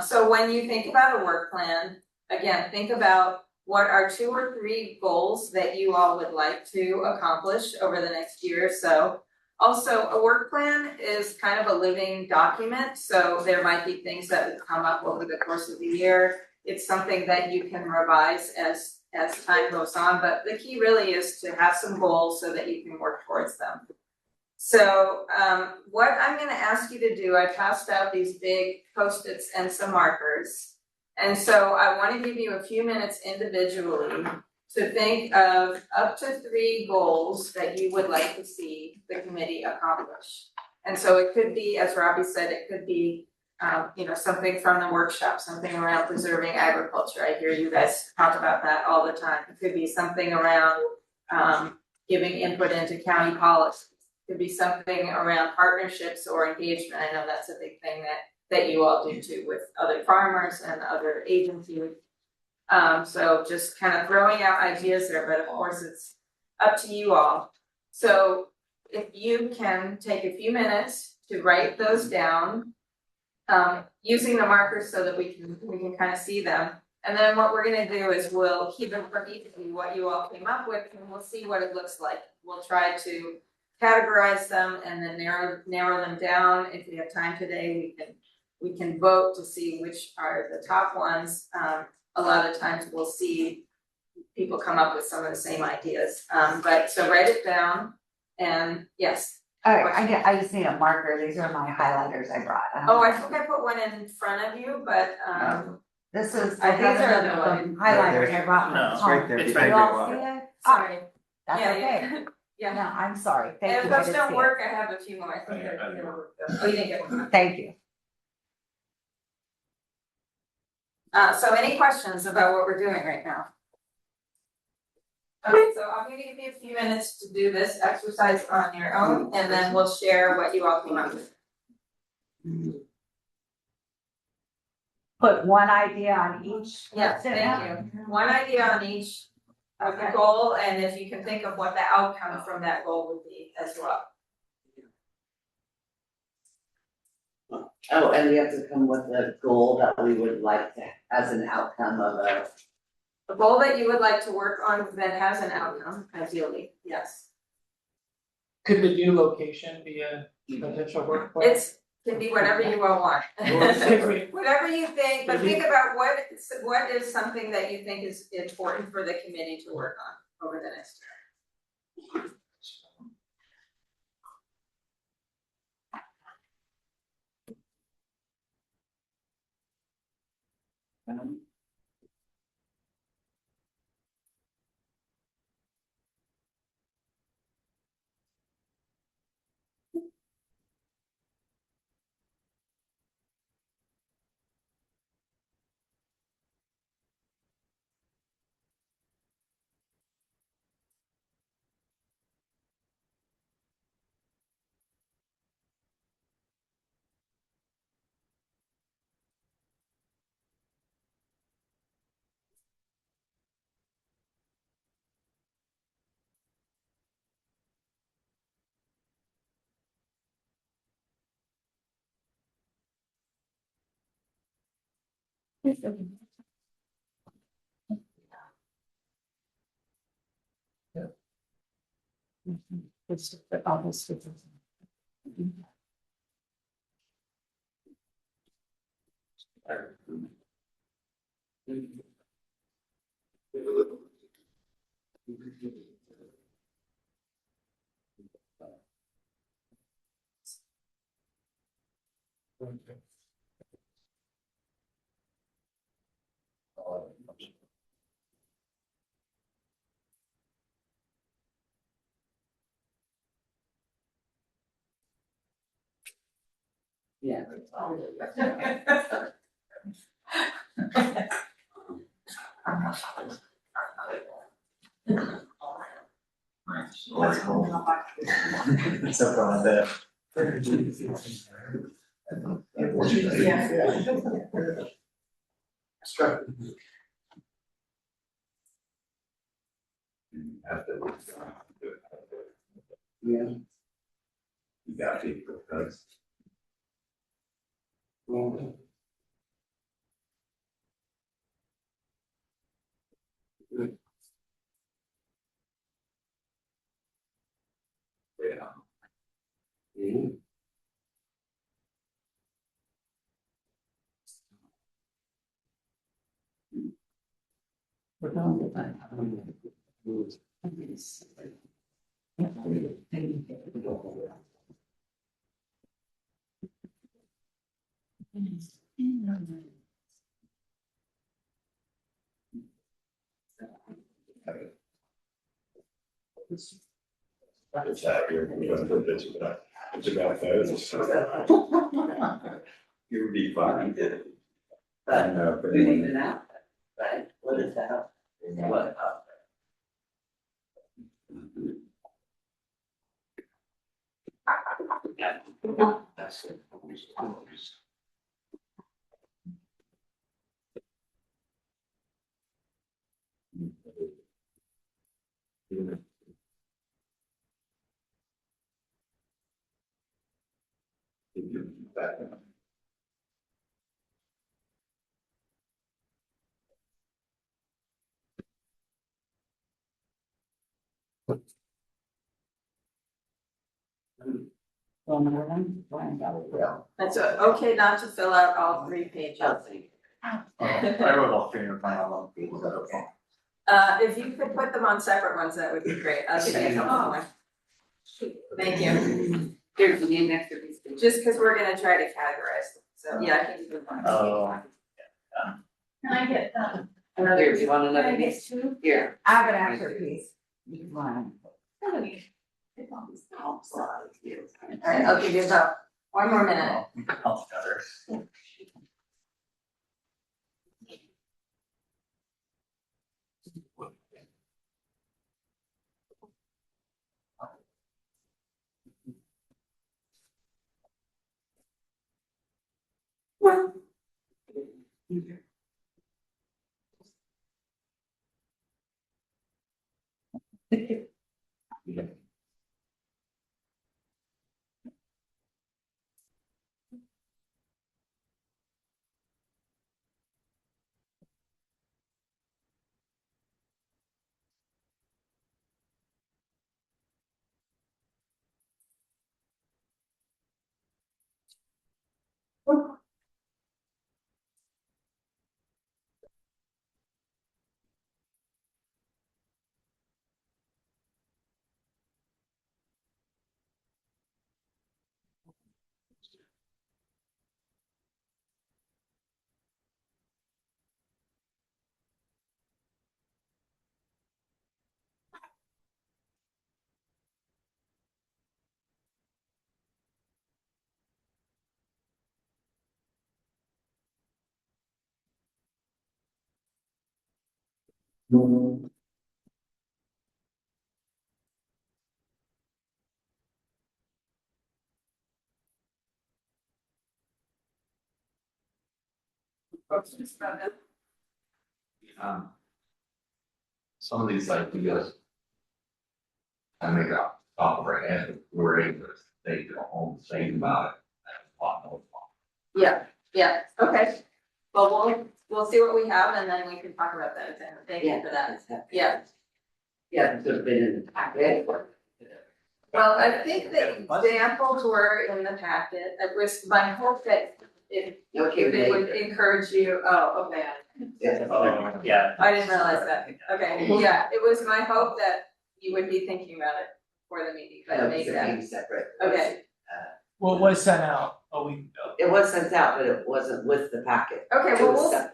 So when you think about a work plan, again, think about what are 2 or 3 goals that you all would like to accomplish over the next year or so. Also, a work plan is kind of a living document, so there might be things that would come up over the course of the year. It's something that you can revise as time goes on, but the key really is to have some goals so that you can work towards them. So what I'm gonna ask you to do, I passed out these big Post-its and some markers. And so I wanna give you a few minutes individually to think of up to 3 goals that you would like to see the committee accomplish. And so it could be, as Robbie said, it could be something from the workshop, something around preserving agriculture. I hear you guys talk about that all the time. It could be something around giving input into county policies. It could be something around partnerships or engagement. I know that's a big thing that you all do too with other farmers and other agencies. So just kind of throwing out ideas there, but of course it's up to you all. So if you can take a few minutes to write those down, using the markers so that we can kind of see them. And then what we're gonna do is we'll keep them from each of you what you all came up with, and we'll see what it looks like. We'll try to categorize them and then narrow them down. If we have time today, we can vote to see which are the top ones. A lot of times we'll see people come up with some of the same ideas, but so write it down, and yes.
I just need a marker, these are my highlighters I brought.
Oh, I think I put one in front of you, but,
This is, these
I have
are
another one.
the highlighters I brought
No,
from
It's right
home.
there
It's
behind
You
your
all
water.
see it?
sorry,
That's
yeah,
okay.
yeah, yeah.
No, I'm sorry, thank
And
you,
if
I
those
didn't
don't
see it.
work, I have a few more, I think
I
I,
don't know.
oh, you didn't get one.
Thank you.
So any questions about what we're doing right now? Okay, so I'm gonna give you a few minutes to do this exercise on your own, and then we'll share what you all came up with.
Put one idea on each.
Yes, thank you. One idea on each of the goal, and if you can think of what the outcome from that goal would be as well.
Oh, and we have to come with a goal that we would like to, as an outcome of
A goal that you would like to work on that has an outcome, ideally, yes.
Could the new location be a potential workplace?
Can be whatever you all want.
Could we-
Whatever you think, but think about what is something that you think is important for the committee to work on over the next year.
Yeah.
So glad that.
Yeah.
You got to, because
Yeah.
yeah.
Mhm.
It's out here, we don't put this, but it's about those. You would be fine. I know, but.
You need an app, right? What is that? What?
That's it.
It's okay not to fill out all 3 pages.
I wrote all 3 or 5 on them, is that okay?
If you could put them on separate ones, that would be great. I'll give you a couple more. Thank you.
Here's the name next to these.
Just because we're gonna try to categorize them, so yeah, I can do one.
Oh,
Can I get that?
Here, do you want another
Can I get
piece?
2?
Here.
I have an extra piece. One.
Alright, I'll give you about 1 more minute.
all together.
Some of these ideas. I make off top of our head, we're able to take it home, think about it. That's a lot more fun.
Yeah, okay. Well, we'll see what we have and then we can talk about that, then. Thank you for that. Yeah.
Yeah, it should have been in the packet.
Well, I think the examples were in the packet. It was my hope that if it would encourage you, oh, okay.
Oh, yeah.
I didn't realize that. Okay, yeah, it was my hope that you would be thinking about it for the meeting, but maybe that,
Separate.
okay.
Well, it was sent out a week ago.
It was sent out, but it wasn't with the packet.
Okay,
It
well,
was
we'll,
separate,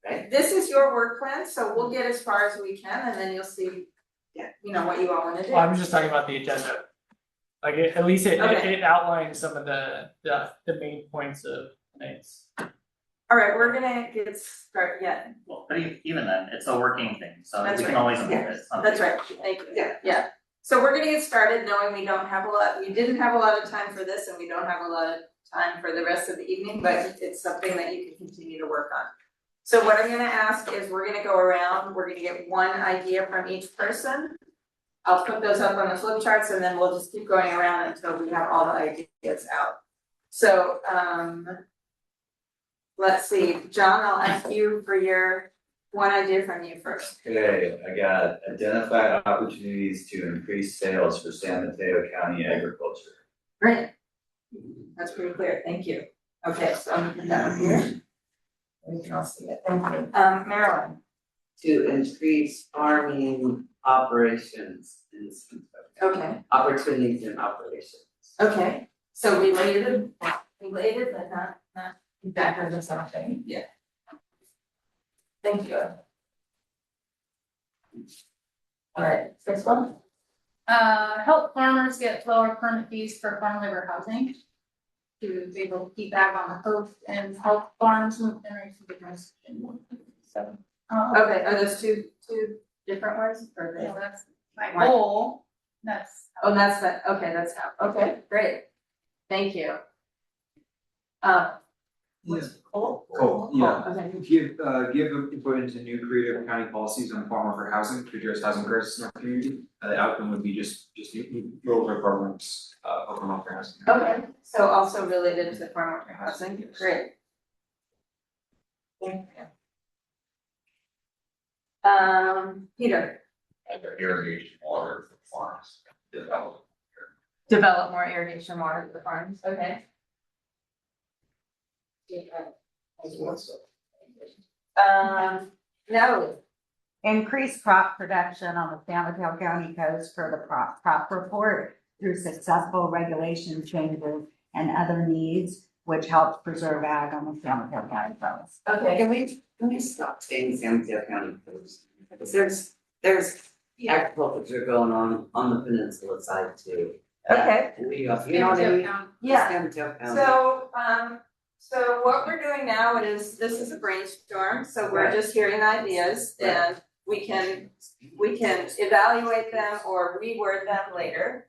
right?
this is your work plan, so we'll get as far as we can and then you'll see,
Yeah.
you know, what you all wanna do.
I'm just talking about the agenda. Like, at least
Okay.
it outlines some of the main points of tonight's.
All right, we're gonna get started, yeah,
Well, but even then, it's a working thing, so
That's
we can
right.
always amend it. It's not a
that's
big
right,
deal.
thank you.
Yeah.
So we're gonna get started knowing we don't have a lot, we didn't have a lot of time for this and we don't have a lot of time for the rest of the evening, but it's something that you can continue to work on. So what I'm gonna ask is we're gonna go around, we're gonna get one idea from each person. I'll put those up on the flip charts and then we'll just keep going around until we have all the ideas out. So, let's see, John, I'll ask you for your one idea from you first.
Okay, I got identify opportunities to increase sales for San Mateo County agriculture.
Great. That's pretty clear, thank you. Okay, so I'm gonna put that one here. We can all see it, thank you. Marilyn,
To increase farming operations in
okay,
opportunities in operations.
okay, so related, but not exactly the same thing.
Yeah.
Thank you. All right, next one.
Help farmers get lower permit fees for farm labor housing. To be able to keep ag on the coast and help farms move their business. So,
Okay, are those two different words or
so that's my
Right.
goal, that's.
Oh, that's that, okay, that's how, okay, great, thank you. What's Cole?
Cool, yeah.
Okay.
Give input into new creative county policies on farm worker housing to address housing crisis in our community. The outcome would be just roll over programs, for farm worker housing.
Okay, so also related to farm worker housing, great. Thank you. Peter,
Irrigation water for farms development.
Develop more irrigation water for the farms, okay. No, increase crop production on the San Mateo County coast for the crop report through successful regulation changes and other needs, which helps preserve ag on the San Mateo County coast.
Okay, can we stop saying San Mateo County first? Because there's agriculture going on the peninsula side too.
Okay.
You know what I mean?
Yeah.
San Mateo County.
So what we're doing now is, this is a brainstorm, so we're
Right.
just hearing ideas and we can evaluate them or reword them later.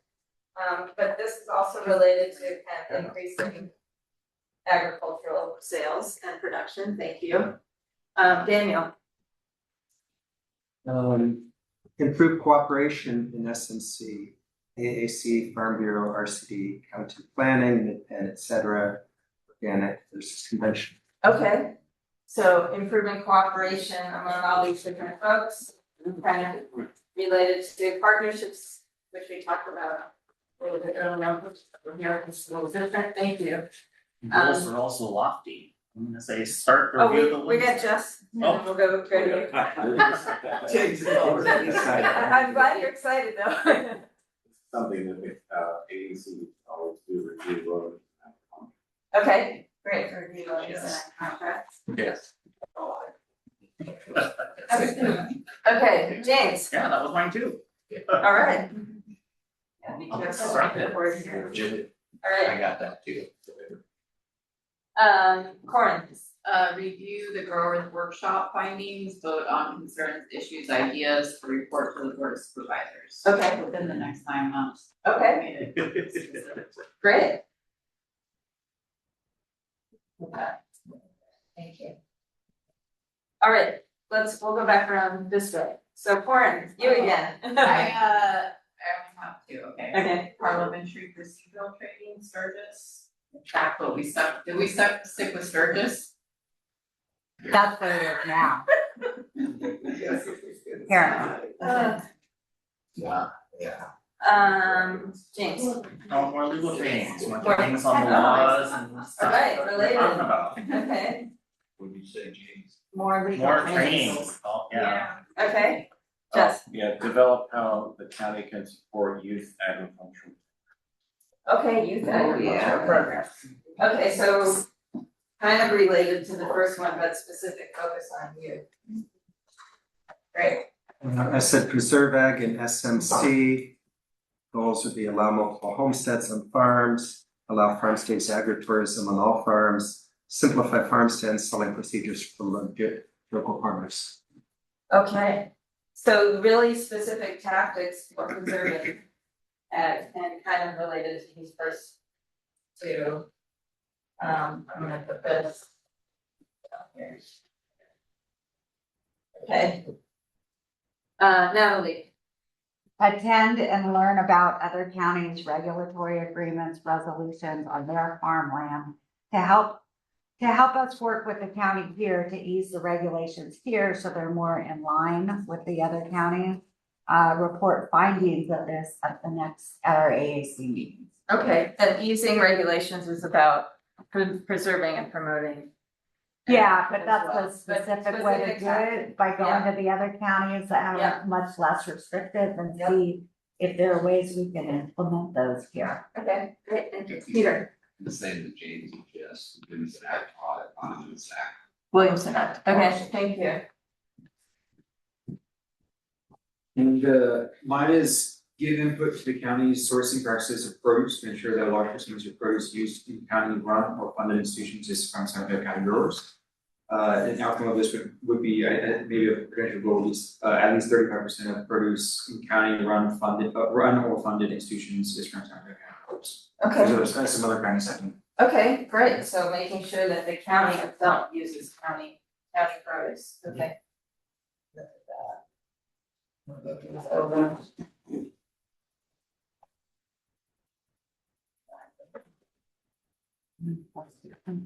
But this is also related to kind of increasing agricultural sales and production, thank you. Daniel,
Improve cooperation in SMC, AAC, Farm Bureau, RCD, county planning, and et cetera, organic versus conventional.
okay, so improving cooperation among all these different folks, kind of related to partnerships, which we talked about a little bit earlier. We're here, it's a little different, thank you.
Goals are also lofty. I'm gonna say start
Oh,
review the
we got
list.
Jess,
Oh.
we'll go to you. I'm glad you're excited though.
Something that we, AEC always do review road.
Okay, great, for review of these contracts.
Yes.
Okay, James,
Yeah, that was mine too.
all right.
I'll get started.
All
I
right,
got that too.
Corin,
Review the growers workshop findings, vote on concerns, issues, ideas, to report to the board of supervisors.
Okay.
Within the next 9 months.
okay, great. Okay. Thank you. All right, we'll go back around this way. So Corin, you again.
I only have 2, okay.
Okay.
Parliamentary procedural training, Sturgis. That's what we stuck, did we stick with Sturgis?
That's what it is now. Here.
Yeah.
James,
Oh, more legal things, more things on the laws and stuff
Alright,
that we're
related.
talking about.
okay,
When you say James.
more legal
More
trainings.
trainings, oh, yeah.
Okay, Jess,
Yeah, develop how the county can support youth agriculture.
okay, youth agriculture programs. Okay, so kind of related to the first one, but specific focus on youth. Great,
I said conserve ag and SMC. Goals would be allow multiple homesteads on farms, allow farm stays agritourism on all farms, simplify farm stands selling procedures for local farmers.
okay, so really specific tactics for preserving ag and kind of related to these first two. I'm gonna put this down here. Okay. Natalie,
Attend and learn about other counties' regulatory agreements, resolutions on their farmland to help us work with the county here to ease the regulations here so they're more in line with the other counties. Report findings of this at our AAC meetings.
okay, and easing regulations is about preserving and promoting.
Yeah, but
as
that's
well.
a specific way to
specific
do it, by going to the other counties that
Yeah.
have much less restrictive and
Yep.
see if there are ways we can implement those here.
Okay, great, thank you. Peter.
The same that James and Jess, James and Act audit on the Act.
Williamson Act, okay, thank you.
And mine is give input to the county's sourcing practices of produce to ensure that a large percentage of produce used in county run or funded institutions is from San Mateo County growers. An outcome of this would be maybe a potential goal is at least 35% of produce in county run or funded institutions is from San Mateo County growers.
Okay,
So there's some other kind of second.
okay, great, so making sure that the county itself uses county produce, okay. Look at that. Look this over.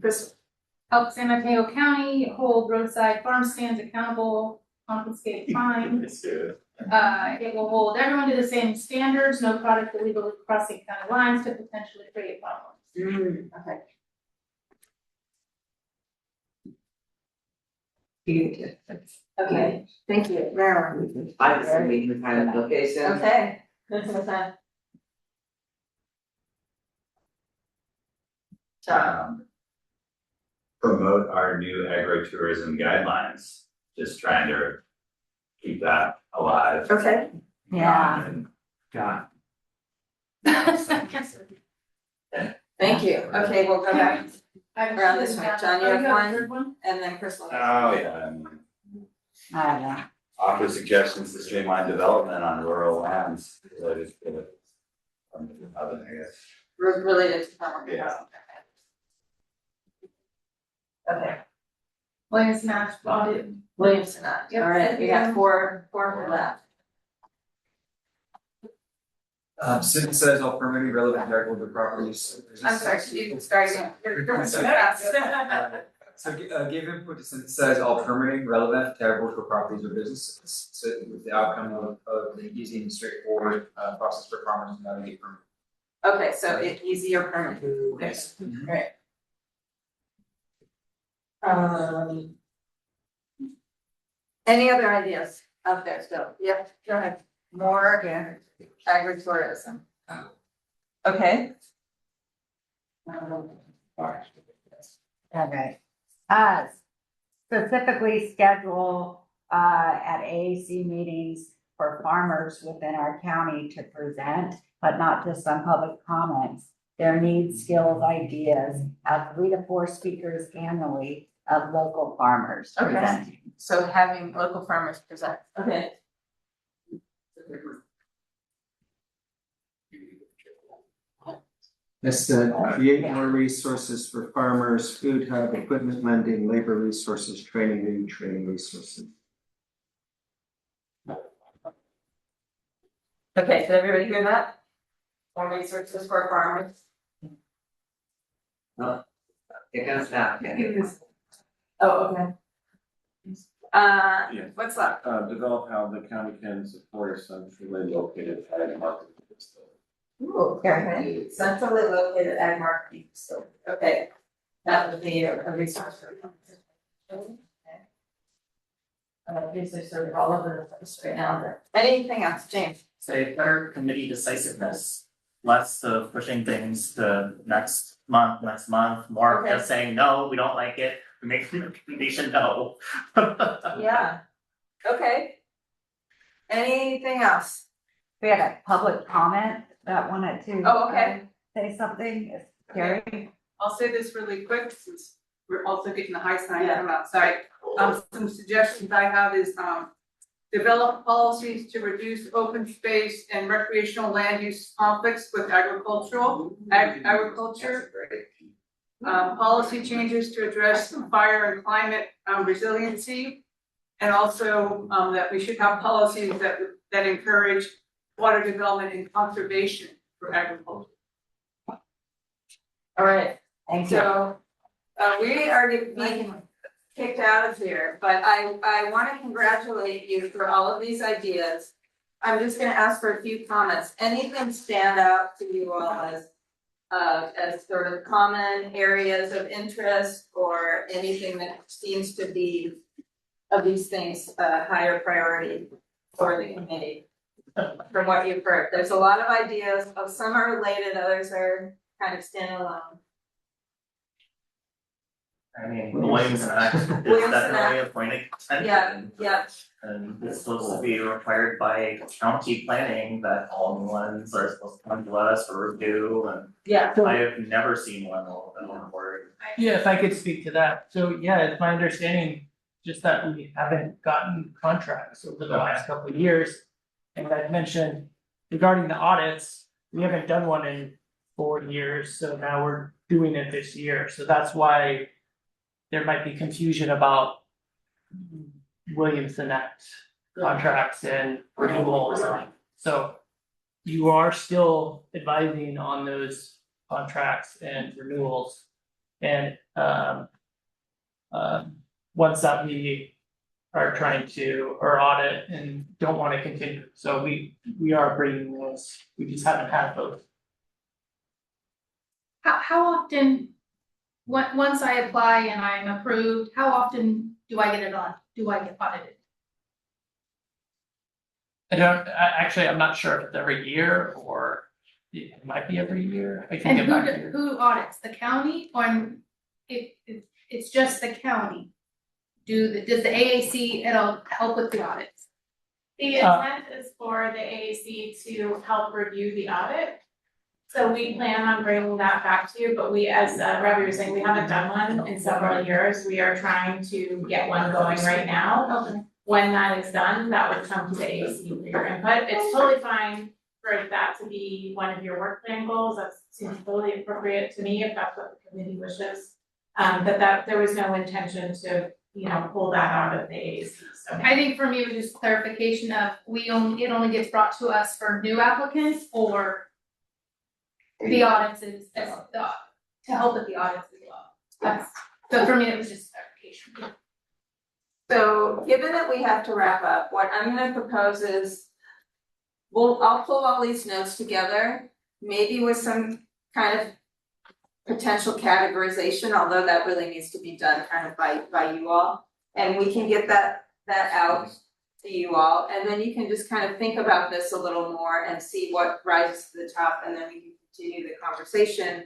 Chris,
Help San Mateo County hold roadside farm stands accountable, confiscate fines. It will hold everyone to the same standards, no product illegally crossing county lines could potentially create problems.
Okay. Okay, thank you, Marilyn.
I just need the time and location.
Okay.
Promote our new agritourism guidelines, just trying to keep that alive.
Okay.
Yeah.
And God.
Thank you, okay, we'll go back around this way, John, you have
third
one, and then Crystal.
Oh, yeah,
I don't know.
offer suggestions to streamline development on rural lands, related to it. Other, I guess.
Related to farm.
Yeah.
Okay,
Williams Match body.
Williamson,
Yep.
all right, we got four left.
City says all permitting relevant agricultural properties.
I'm sorry, you start again. You're going so fast.
So give input to since it says all permitting relevant to agricultural properties or businesses. So with the outcome of the easy and straightforward process for farmers to navigate permit.
Okay, so it's easier permit.
Yes.
Great. Any other ideas out there still? Yep, go ahead. More agritourism. Okay.
Okay. Specifically schedule, at AAC meetings for farmers within our county to present, but not just on public comments. Their needs, skills, ideas, have 3 to 4 speakers annually of local farmers
Okay.
presenting.
So having local farmers present, okay.
That's the create more resources for farmers, food hub, equipment lending, labor resources, training, retraining resources.
Okay, did everybody hear that? More resources for farmers?
It goes down.
Oh, okay.
Yeah.
What's left?
Develop how the county can support a centrally located ag market.
Ooh, okay, centrally located ag marketing facility, okay. That would be a resource for. Okay. These are sort of all over the place right now, but anything else, James?
Say better committee decisiveness, less of pushing things to next month, more of
Okay.
just saying, no, we don't like it, we make the recommendation, no.
Yeah, okay. Anything else?
We had a public comment that wanted to.
Oh, okay.
Say something, Carrie.
I'll say this really quick, since we're also getting the high sign from outside. Some suggestions I have is, develop policies to reduce open space and recreational land use conflicts with agriculture. Policy changes to address fire and climate, resiliency. And also, that we should have policies that encourage water development and conservation for agriculture.
All right,
Thank you.
so, we are being kicked out of here, but I wanna congratulate you for all of these ideas. I'm just gonna ask for a few comments. Anything stand out to you all as sort of common areas of interest or anything that seems to be of these things, higher priority for the committee? From what you've heard, there's a lot of ideas, some are related, others are kind of standalone.
I mean, Williamson Act is
Williamson
definitely
Act.
a point of
Yeah,
contention.
yeah,
And it's supposed to be required by county planning that all new ones are supposed to come to us for review, and
yeah.
I have never seen one on board.
Yeah, if I could speak to that, so yeah, it's my understanding just that we haven't gotten contracts over the last couple of years. And I'd mentioned regarding the audits, we haven't done one in 4 years, so now we're doing it this year, so that's why there might be confusion about Williamson Act contracts and renewals. So you are still advising on those contracts and renewals. And once that we are trying to, or audit and don't wanna continue, so we are bringing those, we just haven't had those.
How often, once I apply and I'm approved, how often do I get it on? Do I get audited?
Actually, I'm not sure if it's every year or it might be every year, I can
And
get back to you.
who audits, the county, or it's just the county? Does the AAC, it'll help with the audits?
The
intent is for the AAC to help review the audit. So we plan on bringing that back to you, but we, as Robbie was saying, we haven't done one in several years. We are trying to get one going right now.
Okay.
When that is done, that would come to the AAC for your input. It's totally fine for that to be one of your work plan goals. That seems totally appropriate to me if that's what the committee wishes. But that there was no intention to, pull that out of the AAC. So
I think for me, it was just clarification of, it only gets brought to us for new applicants, or the audits to help with the audits as well. So for me, it was just clarification.
So given that we have to wrap up, what I'm gonna propose is I'll pull all these notes together, maybe with some kind of potential categorization, although that really needs to be done kind of by you all. And we can get that out to you all, and then you can just kind of think about this a little more and see what rises to the top, and then we can continue the conversation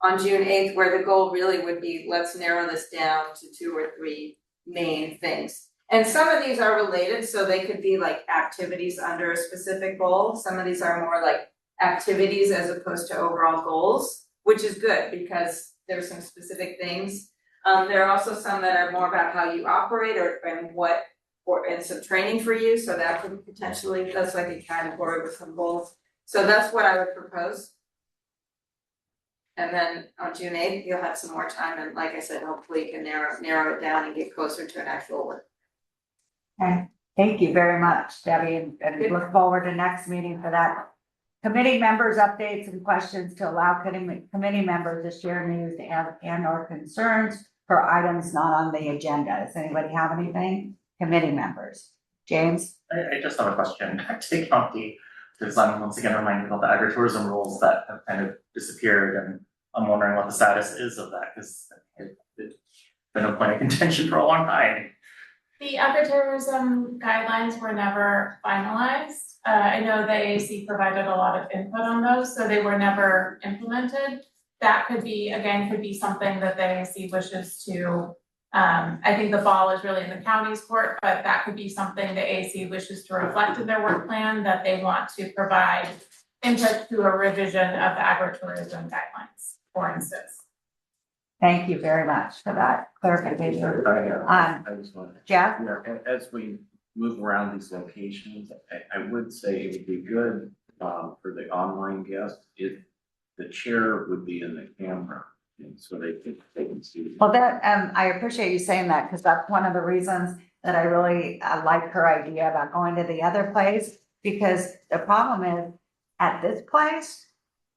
on June 8th, where the goal really would be, let's narrow this down to 2 or 3 main things. And some of these are related, so they could be like activities under a specific goal. Some of these are more like activities as opposed to overall goals, which is good because there's some specific things. There are also some that are more about how you operate and some training for you, so that could potentially, that's like a category with some goals. So that's what I would propose. And then on June 8th, you'll have some more time, and like I said, hopefully you can narrow it down and get closer to an actual work.
Okay, thank you very much, Debbie, and we look forward to next meeting for that. Committee members' updates and questions to allow committee members to share news and or concerns for items not on the agenda. Does anybody have anything? Committee members. James?
I just have a question, take county, because I'm once again reminded of the agritourism rules that have kind of disappeared, and I'm wondering what the status is of that, because it's been a point of contention for a long time.
the agritourism guidelines were never finalized. I know the AAC provided a lot of input on those, so they were never implemented. That could be something that the AAC wishes to, I think the ball is really in the county's court, but that could be something the AAC wishes to reflect in their work plan, that they want to provide input to a revision of the agritourism guidelines, for instance.
Thank you very much for that clarification.
I just wanted.
Jeff?
As we move around these locations, I would say it would be good, for the online guests if the chair would be in the camera, and so they can see.
Well, I appreciate you saying that, because that's one of the reasons that I really like her idea about going to the other place, because the problem is, at this place,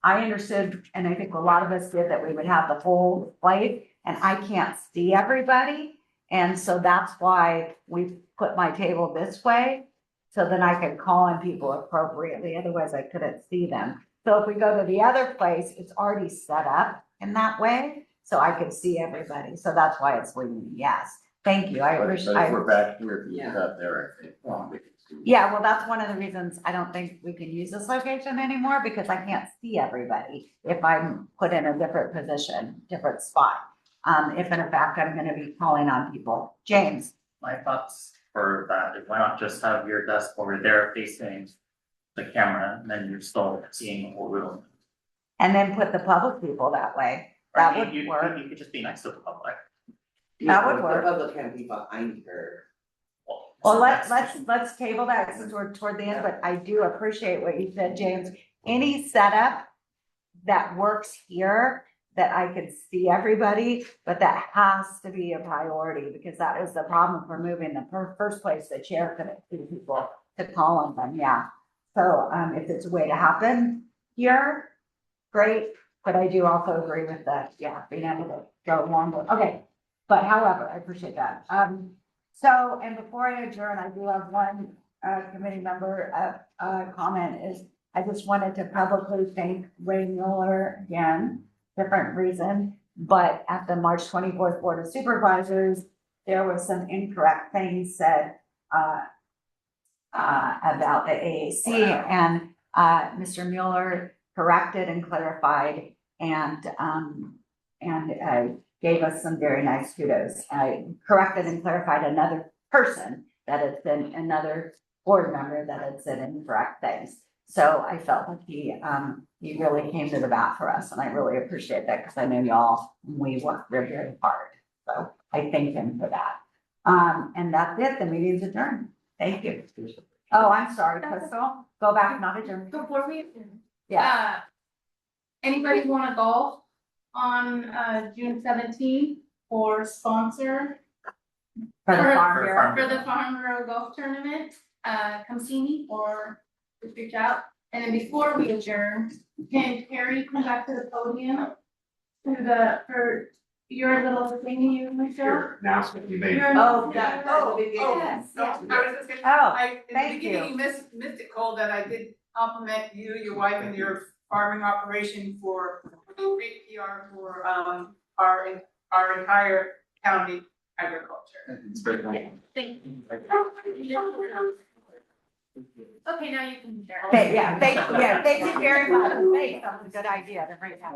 I understood, and I think a lot of us did, that we would have the whole plate, and I can't see everybody. And so that's why we put my table this way, so then I can call on people appropriately, otherwise I couldn't see them. So if we go to the other place, it's already set up in that way, so I could see everybody, so that's why it's leaving, yes. Thank you, I appreciate.
But if we're back here, if you're not there, I think, we can see.
Yeah, well, that's one of the reasons I don't think we can use this location anymore, because I can't see everybody if I'm put in a different position, different spot. If in fact I'm gonna be calling on people. James?
My thoughts for that is, why not just have your desk over there facing the camera, and then you're still seeing the whole room.
And then put the public people that way. That would work.
You could just be next to the public.
That would work.
The public can be behind her.
Well, let's table that since we're toward the end, but I do appreciate what you said, James. Any setup that works here, that I could see everybody, but that has to be a priority, because that is the problem for moving the first place. The chair couldn't see people to call on them, yeah. So if it's a way to happen here, great, but I do also agree with that, being able to go longer. Okay, but however, I appreciate that. So, and before I adjourn, I do have one, committee member, comment is, I just wanted to publicly thank Ray Mueller again, different reason, but at the March 24th Board of Supervisors, there was some incorrect things said, about the AAC, and, Mr. Mueller corrected and clarified and gave us some very nice kudos. I corrected and clarified another person that had been another board member that had said incorrect things. So I felt like he really came to the bat for us, and I really appreciate that because I know y'all, we worked very, very hard. So I thank him for that. And that's it, the meeting's adjourned. Thank you. Oh, I'm sorry, Crystal, go back, not adjourned.
Before we,
Yeah.
anybody wanna golf on, June 17th or sponsor?
For the
For-
farm bureau.
For the Farm Bureau Golf Tournament, come see me or just reach out. And then before we adjourn, can Carrie come back to the podium? For your little thing you, Michelle?
Your announcement you made.
Your-
Oh,
Yeah.
yes.
No, I was just gonna,
Oh,
I, in the
thank
beginning,
you.
you missed it, Cole, that I did compliment you, your wife, and your farming operation for great PR for, our entire county agriculture.
It's very nice.
Thank you. Okay, now you can share.
Yeah, thank you very much. Thanks, that was a good idea to bring that.